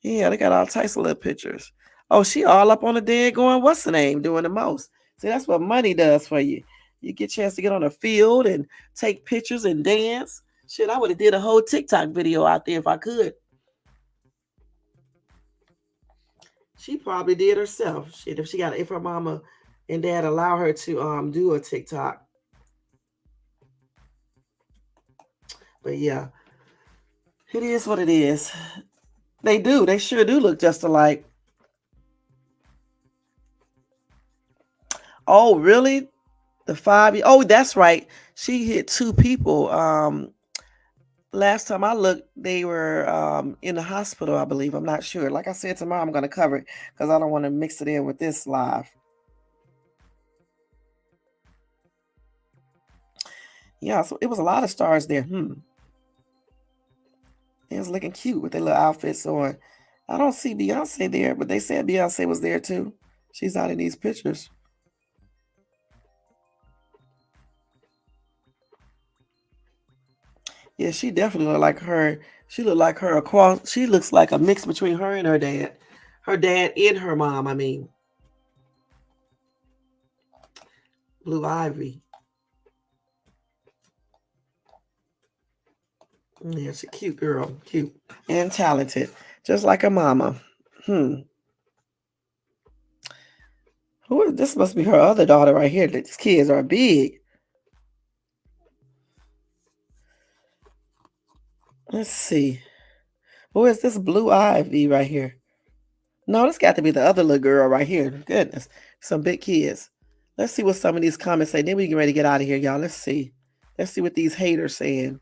Yeah, they got all types of little pictures. Oh, she all up on the dead going, what's the name, doing the most. See, that's what money does for you. You get a chance to get on the field and take pictures and dance. Shit, I would have did a whole TikTok video out there if I could. She probably did herself. Shit, if her mama and dad allow her to do a TikTok. But yeah, it is what it is. They do. They sure do look just alike. Oh, really? The 5 year. Oh, that's right. She hit 2 people. Last time I looked, they were in the hospital, I believe. I'm not sure. Like I said, tomorrow I'm going to cover it because I don't want to mix it in with this live. Yeah, so it was a lot of stars there. It was looking cute with their little outfits on. I don't see Beyonce there, but they said Beyonce was there too. She's not in these pictures. Yeah, she definitely looked like her. She looked like her across. She looks like a mix between her and her dad. Her dad and her mom, I mean. Blue Ivy. Yeah, she's a cute girl. Cute. And talented. Just like her mama. Hmm. Who is this? Must be her other daughter right here. These kids are big. Let's see. Who is this Blue Ivy right here? No, this got to be the other little girl right here. Goodness. Some big kids. Let's see what some of these comments say. Then we get ready to get out of here, y'all. Let's see. Let's see what these haters saying.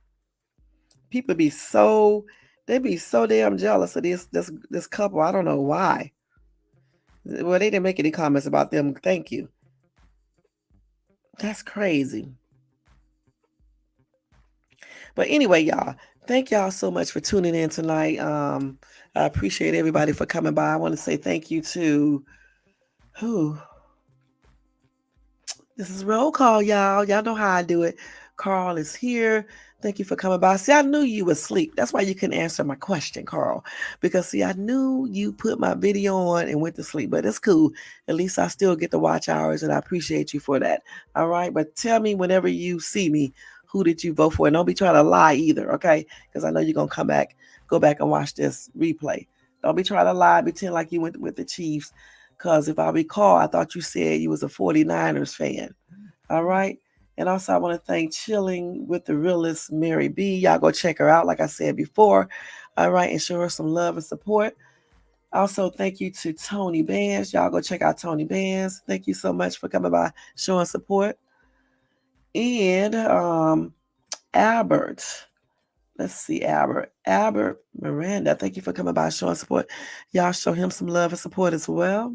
People be so they be so damn jealous of this couple. I don't know why. Well, they didn't make any comments about them. Thank you. That's crazy. But anyway, y'all, thank y'all so much for tuning in tonight. I appreciate everybody for coming by. I want to say thank you to who? This is roll call, y'all. Y'all know how I do it. Carl is here. Thank you for coming by. See, I knew you were asleep. That's why you couldn't answer my question, Carl. Because, see, I knew you put my video on and went to sleep. But it's cool. At least I still get the watch hours, and I appreciate you for that. All right? But tell me whenever you see me, who did you vote for? And don't be trying to lie either, okay? Because I know you're going to go back and watch this replay. Don't be trying to lie, pretend like you went with the Chiefs. Because if I recall, I thought you said you was a 49ers fan. All right? And also, I want to thank Chilling with the Realist Mary B. Y'all go check her out, like I said before. All right, and show her some love and support. Also, thank you to Tony Bands. Y'all go check out Tony Bands. Thank you so much for coming by, showing support. And Albert. Let's see, Albert. Albert Miranda, thank you for coming by, showing support. Y'all show him some love and support as well.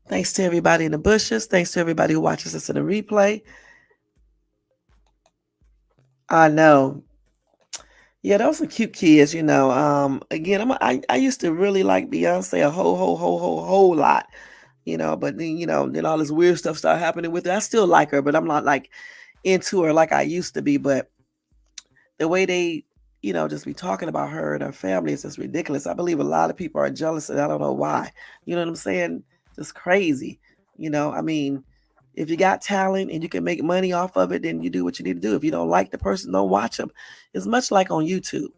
Thanks to everybody in the bushes. Thanks to everybody who watches us in the replay. I know. Yeah, those are cute kids, you know. Again, I used to really like Beyonce a whole lot, you know, but then, you know, then all this weird stuff started happening with her. I still like her, but I'm not like into her like I used to be. But the way they, you know, just be talking about her and her family is just ridiculous. I believe a lot of people are jealous, and I don't know why. You know what I'm saying? Just crazy. You know, I mean, if you got talent and you can make money off of it, then you do what you need to do. If you don't like the person, don't watch them. It's much like on YouTube.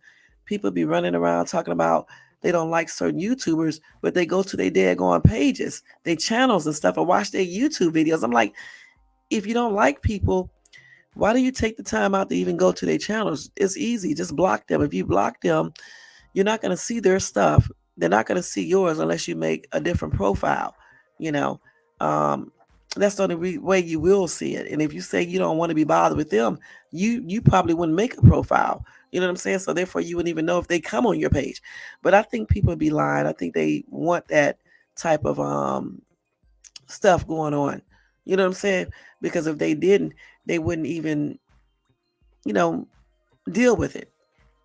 People be running around talking about they don't like certain YouTubers, but they go to their daggone pages, their channels and stuff, and watch their YouTube videos. I'm like, if you don't like people, why do you take the time out to even go to their channels? It's easy. Just block them. If you block them, you're not going to see their stuff. They're not going to see yours unless you make a different profile. You know, that's the only way you will see it. And if you say you don't want to be bothered with them, you probably wouldn't make a profile. You know what I'm saying? So therefore, you wouldn't even know if they come on your page. But I think people be lying. I think they want that type of stuff going on. You know what I'm saying? Because if they didn't, they wouldn't even, you know, deal with it.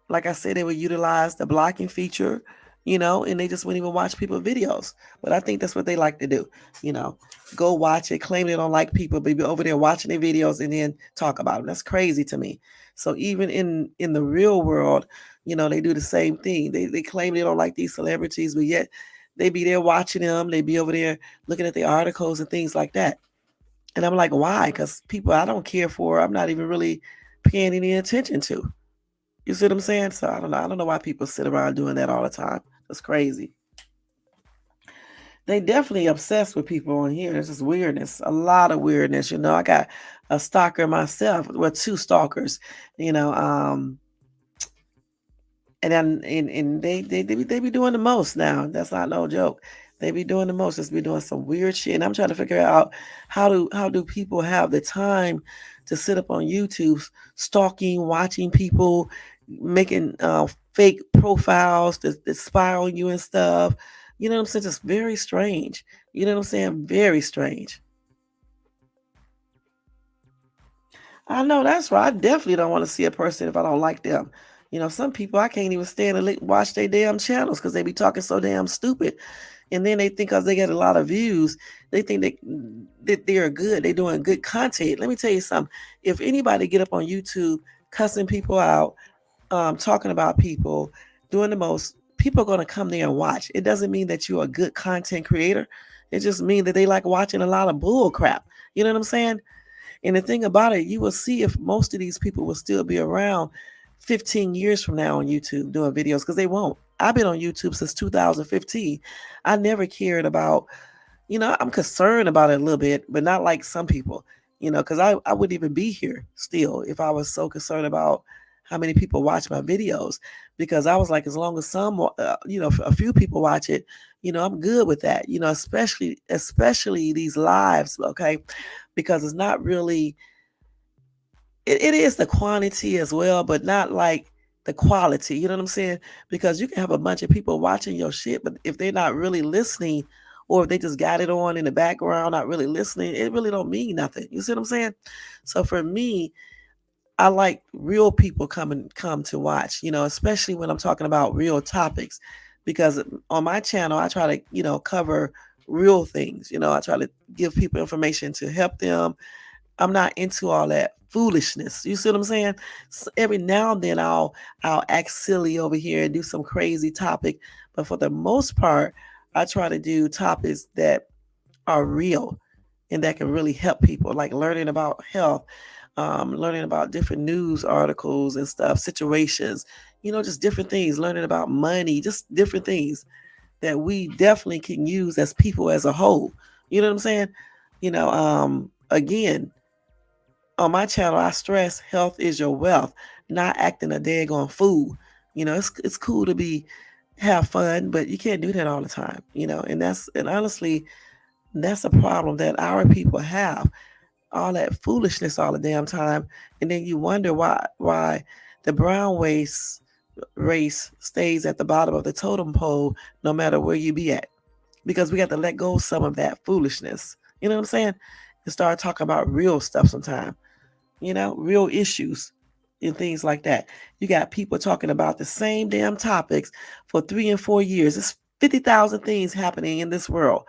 Like I said, they would utilize the blocking feature, you know, and they just wouldn't even watch people's videos. But I think that's what they like to do, you know, go watch it, claim they don't like people, but be over there watching their videos and then talk about them. That's crazy to me. So even in the real world, you know, they do the same thing. They claim they don't like these celebrities, but yet they be there watching them. They be over there looking at the articles and things like that. And I'm like, why? Because people I don't care for, I'm not even really paying any attention to. You see what I'm saying? So I don't know. I don't know why people sit around doing that all the time. That's crazy. They definitely obsessed with people on here. There's just weirdness, a lot of weirdness. You know, I got a stalker myself, well, two stalkers. You know, and they be doing the most now. That's not no joke. They be doing the most. Just be doing some weird shit. And I'm trying to figure out how do people have the time to sit up on YouTube stalking, watching people, making fake profiles that spy on you and stuff. You know what I'm saying? Just very strange. You know what I'm saying? Very strange. I know that's right. I definitely don't want to see a person if I don't like them. You know, some people I can't even stand to watch their damn channels because they be talking so damn stupid. And then they think because they get a lot of views, they think that they're good. They're doing good content. Let me tell you something. If anybody get up on YouTube cussing people out, talking about people, doing the most, people are going to come there and watch. It doesn't mean that you're a good content creator. It just means that they like watching a lot of bull crap. You know what I'm saying? And the thing about it, you will see if most of these people will still be around 15 years from now on YouTube doing videos, because they won't. I've been on YouTube since 2015. I never cared about, I'm concerned about it a little bit, but not like some people, because I wouldn't even be here still if I was so concerned about how many people watch my videos. Because I was like, as long as a few people watch it, I'm good with that, especially these lives, okay? Because it's not really, it is the quantity as well, but not like the quality. You know what I'm saying? Because you can have a bunch of people watching your shit, but if they're not really listening, or if they just got it on in the background, not really listening, it really don't mean nothing. You see what I'm saying? So for me, I like real people come to watch, especially when I'm talking about real topics. Because on my channel, I try to, cover real things. I try to give people information to help them. I'm not into all that foolishness. You see what I'm saying? So every now and then I'll act silly over here and do some crazy topic, but for the most part, I try to do topics that are real and that can really help people, like learning about health, learning about different news articles and stuff, situations, just different things, learning about money, just different things that we definitely can use as people as a whole. You know what I'm saying? Again, on my channel, I stress health is your wealth, not acting a daggone fool. It's cool to have fun, but you can't do that all the time. And honestly, that's a problem that our people have. All that foolishness all the damn time, and then you wonder why the brown race stays at the bottom of the totem pole no matter where you be at. Because we got to let go of some of that foolishness. You know what I'm saying? And start talking about real stuff sometime. Real issues and things like that. You got people talking about the same damn topics for 3 and 4 years. It's 50,000 things happening in this world.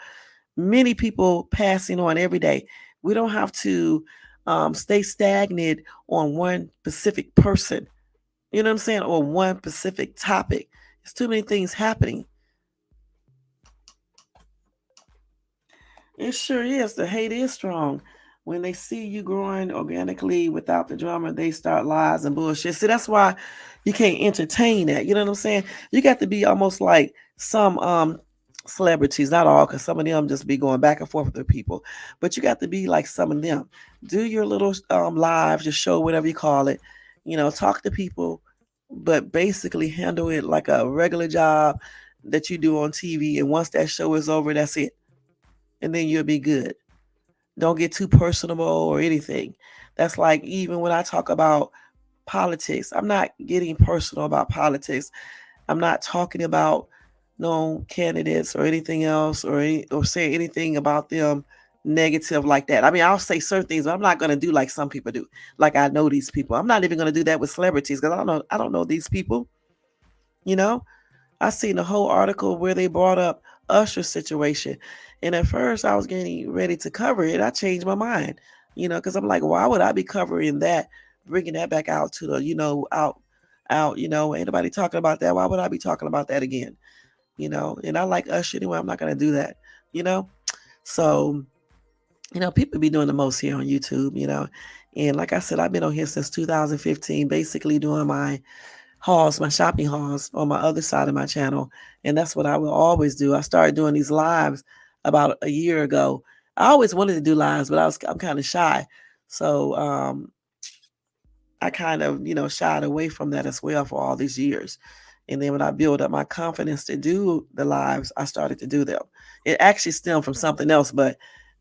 Many people passing on every day. We don't have to stay stagnant on one specific person. You know what I'm saying? Or one specific topic. There's too many things happening. It sure is. The hate is strong. When they see you growing organically without the drama, they start lies and bullshit. See, that's why you can't entertain that. You know what I'm saying? You got to be almost like some celebrities, not all, because some of them just be going back and forth with their people. But you got to be like some of them. Do your little lives, your show, whatever you call it. Talk to people, but basically handle it like a regular job that you do on TV. And once that show is over, that's it. And then you'll be good. Don't get too personable or anything. That's like even when I talk about politics, I'm not getting personal about politics. I'm not talking about no candidates or anything else, or say anything about them negative like that. I mean, I'll say certain things, but I'm not going to do like some people do. Like I know these people. I'm not even going to do that with celebrities because I don't know these people. You know, I seen a whole article where they brought up Usher's situation. And at first I was getting ready to cover it. I changed my mind, because I'm like, why would I be covering that, bringing that back out to the, out, ain't nobody talking about that. Why would I be talking about that again? And I like Usher anyway. I'm not going to do that, you know? So, people be doing the most here on YouTube, and like I said, I've been on here since 2015, basically doing my hauls, my shopping hauls on my other side of my channel. And that's what I will always do. I started doing these lives about a year ago. I always wanted to do lives, but I'm kind of shy. So I kind of, shied away from that as well for all these years. And then when I built up my confidence to do the lives, I started to do them. It actually stemmed from something else, but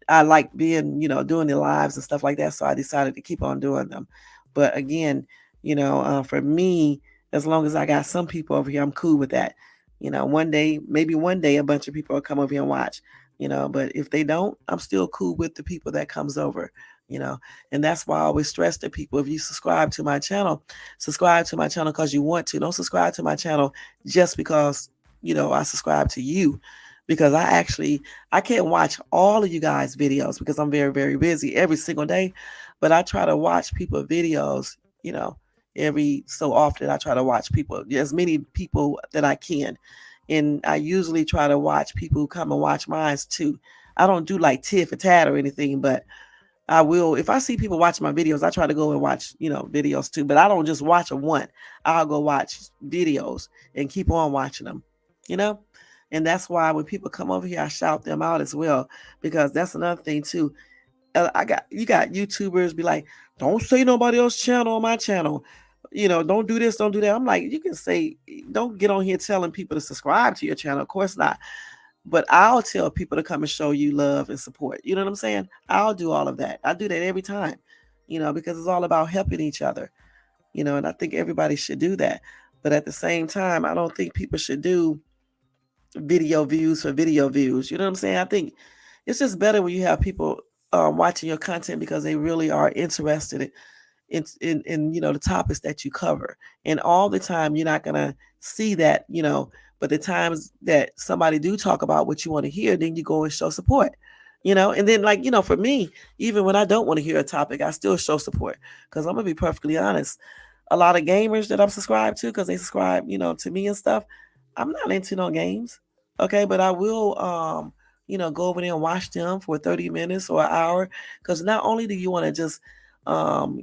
I like being, doing the lives and stuff like that. So I decided to keep on doing them. But again, for me, as long as I got some people over here, I'm cool with that. Maybe one day a bunch of people will come over here and watch, but if they don't, I'm still cool with the people that comes over, and that's why I always stress to people, if you subscribe to my channel because you want to. Don't subscribe to my channel just because, I subscribe to you. Because I can't watch all of you guys' videos because I'm very, very busy every single day. But I try to watch people videos, every so often. I try to watch people, as many people that I can. And I usually try to watch people who come and watch mine too. I don't do like tit for tat or anything, but I will, if I see people watching my videos, I try to go and watch, videos too. But I don't just watch a one. I'll go watch videos and keep on watching them, you know? And that's why when people come over here, I shout them out as well, because that's another thing too. You got YouTubers be like, don't say nobody else's channel on my channel. Don't do this, don't do that. I'm like, you can say, don't get on here telling people to subscribe to your channel. Of course not. But I'll tell people to come and show you love and support. You know what I'm saying? I'll do all of that. I do that every time, because it's all about helping each other, and I think everybody should do that. But at the same time, I don't think people should do video views for video views. You know what I'm saying? I think it's just better when you have people watching your content because they really are interested in the topics that you cover. And all the time you're not gonna see that, but the times that somebody do talk about what you want to hear, then you go and show support. And then like, for me, even when I don't want to hear a topic, I still show support. Because I'm gonna be perfectly honest. A lot of gamers that I'm subscribed to, because they subscribe, to me and stuff, I'm not into no games. Okay, but I will go over there and watch them for 30 minutes or an hour. Because not only do you want to just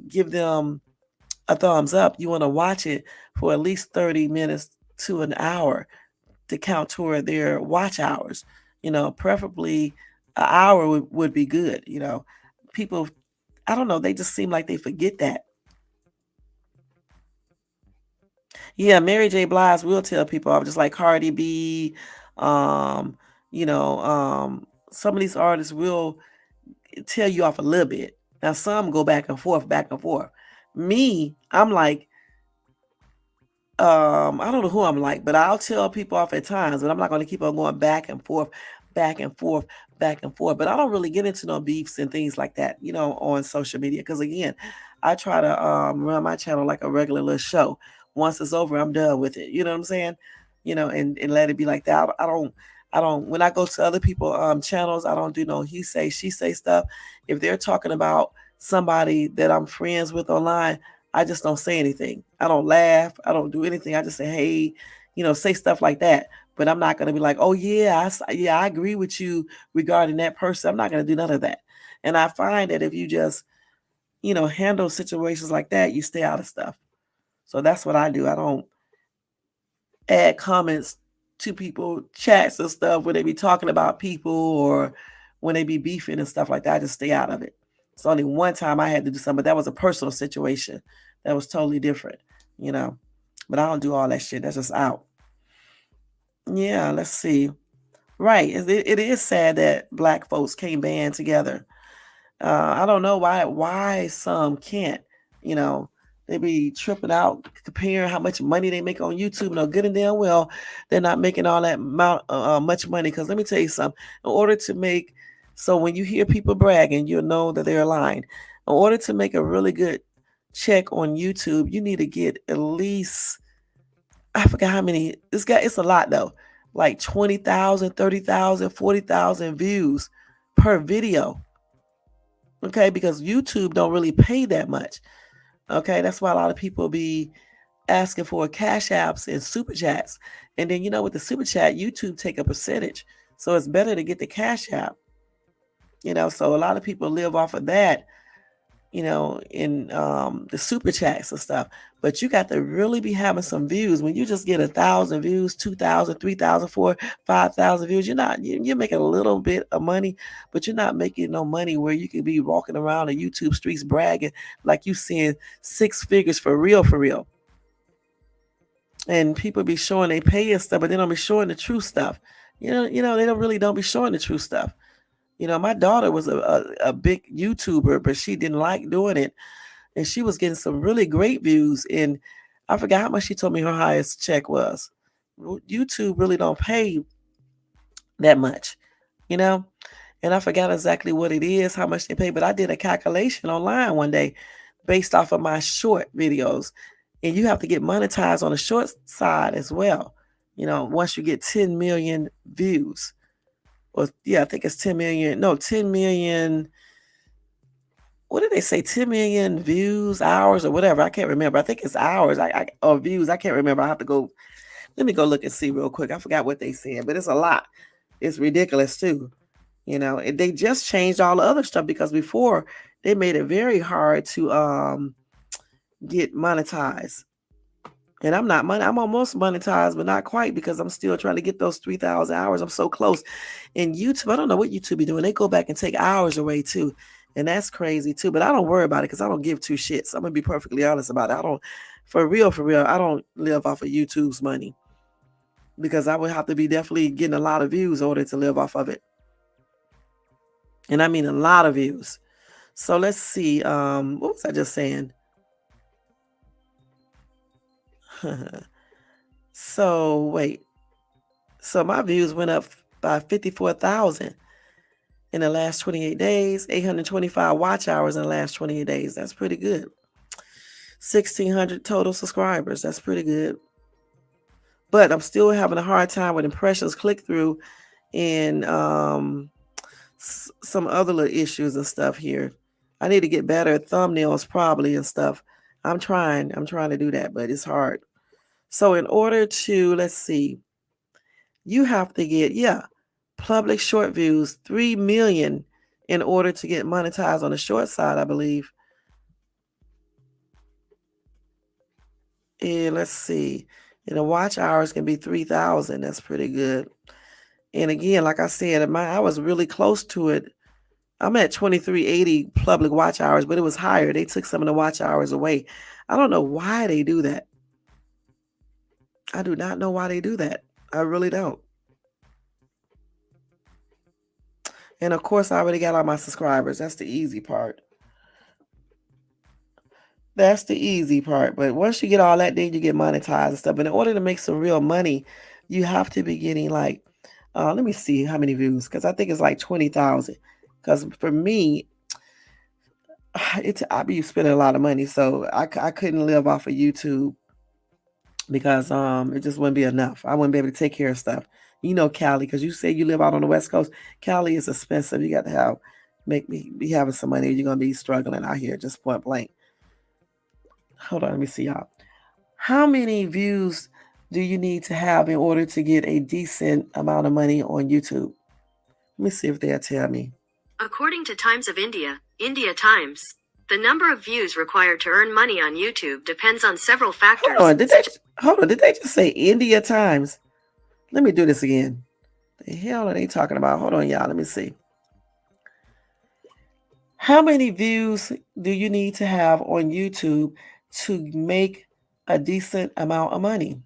give them a thumbs up, you want to watch it for at least 30 minutes to an hour to count toward their watch hours. Preferably an hour would be good. People, I don't know, they just seem like they forget that. Yeah, Mary J. Blige will tell people off, just like Cardi B. Um, some of these artists will tell you off a little bit. Now some go back and forth, back and forth. Me, I'm like, I don't know who I'm like, but I'll tell people off at times, but I'm not going to keep on going back and forth, back and forth, back and forth. But I don't really get into no beefs and things like that, on social media. Because again, I try to run my channel like a regular little show. Once it's over, I'm done with it. You know what I'm saying? And let it be like that. I don't when I go to other people channels, I don't do no he say, she say stuff. If they're talking about somebody that I'm friends with online, I just don't say anything. I don't laugh. I don't do anything. I just say, hey, say stuff like that. But I'm not going to be like, oh, yeah, I agree with you regarding that person. I'm not going to do none of that. And I find that if you just, handle situations like that, you stay out of stuff. So that's what I do. I don't add comments to people, chats and stuff when they be talking about people or when they be beefing and stuff like that. I just stay out of it. It's only one time I had to do something, but that was a personal situation. That was totally different, you know. But I don't do all that shit. That's just out. Yeah, let's see. Right. It is sad that black folks can't band together. I don't know why some can't. You know, they be tripping out comparing how much money they make on YouTube. No, good and damn well they're not making all that much money. Because let me tell you something. In order to make, so when you hear people bragging, you'll know that they're lying. In order to make a really good check on YouTube, you need to get at least, I forgot how many. It's a lot though. Like 20,000, 30,000, 40,000 views per video. Okay, because YouTube don't really pay that much. Okay, that's why a lot of people be asking for cash apps and super chats. And then with the super chat, YouTube take a percentage. So it's better to get the cash app. So a lot of people live off of that, in the super chats and stuff. But you got to really be having some views. When you just get 1,000 views, 2,000, 3,000, 4,000, 5,000 views, you're making a little bit of money, but you're not making no money where you can be walking around the YouTube streets bragging like you seeing six figures for real, for real. And people be showing they pay and stuff, but they don't be showing the true stuff. They don't be showing the true stuff. My daughter was a big YouTuber, but she didn't like doing it. And she was getting some really great views. And I forgot how much she told me her highest check was. YouTube really don't pay that much, And I forgot exactly what it is, how much they pay. But I did a calculation online one day based off of my short videos. And you have to get monetized on the short side as well. Once you get 10 million views. Or yeah, I think it's 10 million. No, 10 million. what did they say? 10 million views, hours, or whatever. I can't remember. I think it's hours. Or views. I can't remember. I have to go. Let me go look and see real quick. I forgot what they said, but it's a lot. It's ridiculous too. They just changed all the other stuff because before they made it very hard to get monetized. And I'm almost monetized, but not quite because I'm still trying to get those 3,000 hours. I'm so close. And YouTube, I don't know what YouTube be doing. They go back and take hours away too. And that's crazy too. But I don't worry about it because I don't give two shits. I'm gonna be perfectly honest about it. I don't, for real, I don't live off of YouTube's money because I would have to be definitely getting a lot of views in order to live off of it. And I mean a lot of views. So let's see. What was I just saying? So wait. So my views went up by 54,000 in the last 28 days, 825 watch hours in the last 28 days. That's pretty good. 1,600 total subscribers. That's pretty good. But I'm still having a hard time with impressions, click through, and some other little issues and stuff here. I need to get better at thumbnails probably and stuff. I'm trying to do that, but it's hard. So in order to, let's see, you have to get, public short views, 3 million in order to get monetized on the short side, I believe. And let's see, and the watch hours can be 3,000. That's pretty good. And again, like I said, I was really close to it. I'm at 2380 public watch hours, but it was higher. They took some of the watch hours away. I don't know why they do that. I do not know why they do that. I really don't. And of course, I already got all my subscribers. That's the easy part. That's the easy part. But once you get all that, then you get monetized and stuff. But in order to make some real money, you have to be getting like, let me see how many views, because I think it's like 20,000. Because for me, I be spending a lot of money, so I couldn't live off of YouTube because it just wouldn't be enough. I wouldn't be able to take care of stuff. Cali, because you say you live out on the West Coast. Cali is expensive. You got to make me be having some money. You're gonna be struggling out here, just point blank. Hold on, let me see y'all. How many views do you need to have in order to get a decent amount of money on YouTube? Let me see if they'll tell me. According to Times of India, India Times, the number of views required to earn money on YouTube depends on several factors. Hold on, did they just say India Times? Let me do this again. The hell are they talking about? Hold on, y'all. Let me see. How many views do you need to have on YouTube to make a decent amount of money?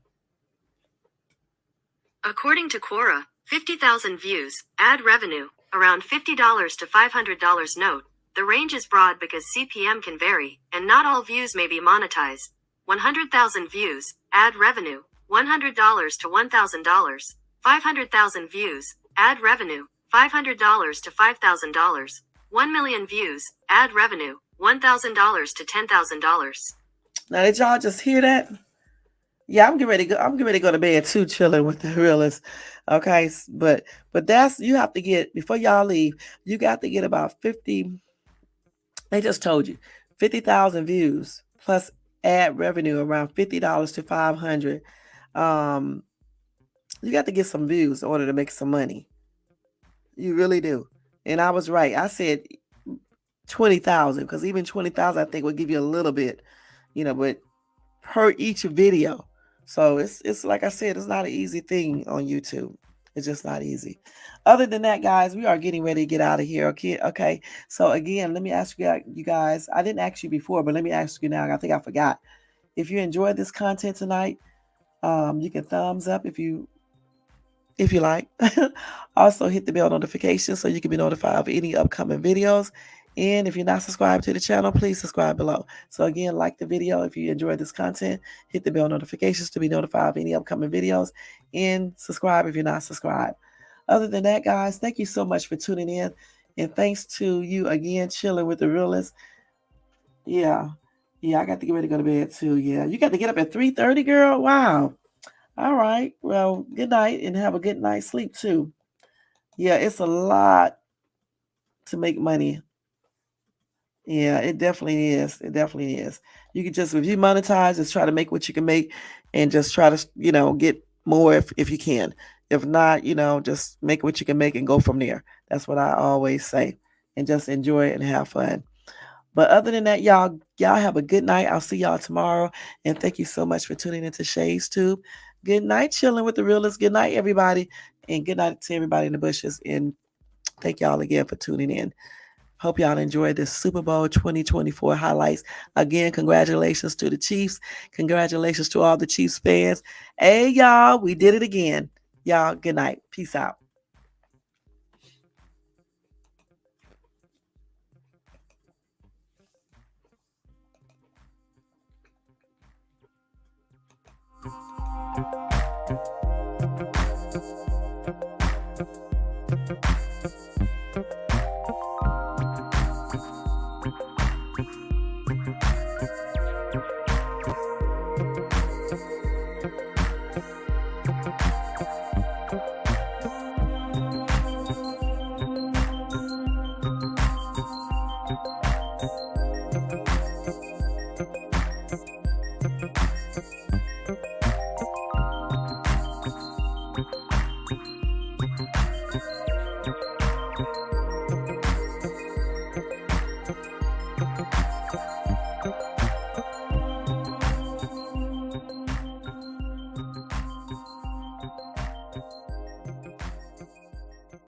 According to Quora, 50,000 views, ad revenue, around $50 to $500. Note, the range is broad because CPM can vary, and not all views may be monetized. 100,000 views, ad revenue, $100 to $1,000. 500,000 views, ad revenue, $500 to $5,000. 1 million views, ad revenue, $1,000 to $10,000. Now, did y'all just hear that? Yeah, I'm getting ready to go to bed too, chilling with the realist. Okay, but that's, you have to get, before y'all leave, you got to get about 50. They just told you 50,000 views plus ad revenue around $50 to $500. You got to get some views in order to make some money. You really do. And I was right. I said 20,000 because even 20,000 I think would give you a little bit, but per each video. So it's like I said, it's not an easy thing on YouTube. It's just not easy. Other than that, guys, we are getting ready to get out of here. Okay. So again, let me ask you guys. I didn't ask you before, but let me ask you now. I think I forgot. If you enjoyed this content tonight, you can thumbs up if you like. Also hit the bell notification so you can be notified of any upcoming videos. And if you're not subscribed to the channel, please subscribe below. So again, like the video if you enjoyed this content, hit the bell notifications to be notified of any upcoming videos, and subscribe if you're not subscribed. Other than that, guys, thank you so much for tuning in. And thanks to you again, chilling with the realist. Yeah, I got to get ready to go to bed too. Yeah, you got to get up at 3:30, girl. Wow. All right. Well, good night and have a good night's sleep too. Yeah, it's a lot to make money Yeah, it definitely is. It definitely is. You can just, if you monetize, just try to make what you can make and just try to, get more if you can. If not, just make what you can make and go from there. That's what I always say. And just enjoy it and have fun. But other than that, y'all have a good night. I'll see y'all tomorrow. And thank you so much for tuning into Shay's Tube. Good night, chilling with the realest. Good night, everybody. And good night to everybody in the bushes. And thank y'all again for tuning in. Hope y'all enjoyed this Super Bowl 2024 highlights. Again, congratulations to the Chiefs. Congratulations to all the Chiefs fans. Hey, y'all, we did it again. Y'all, good night. Peace out.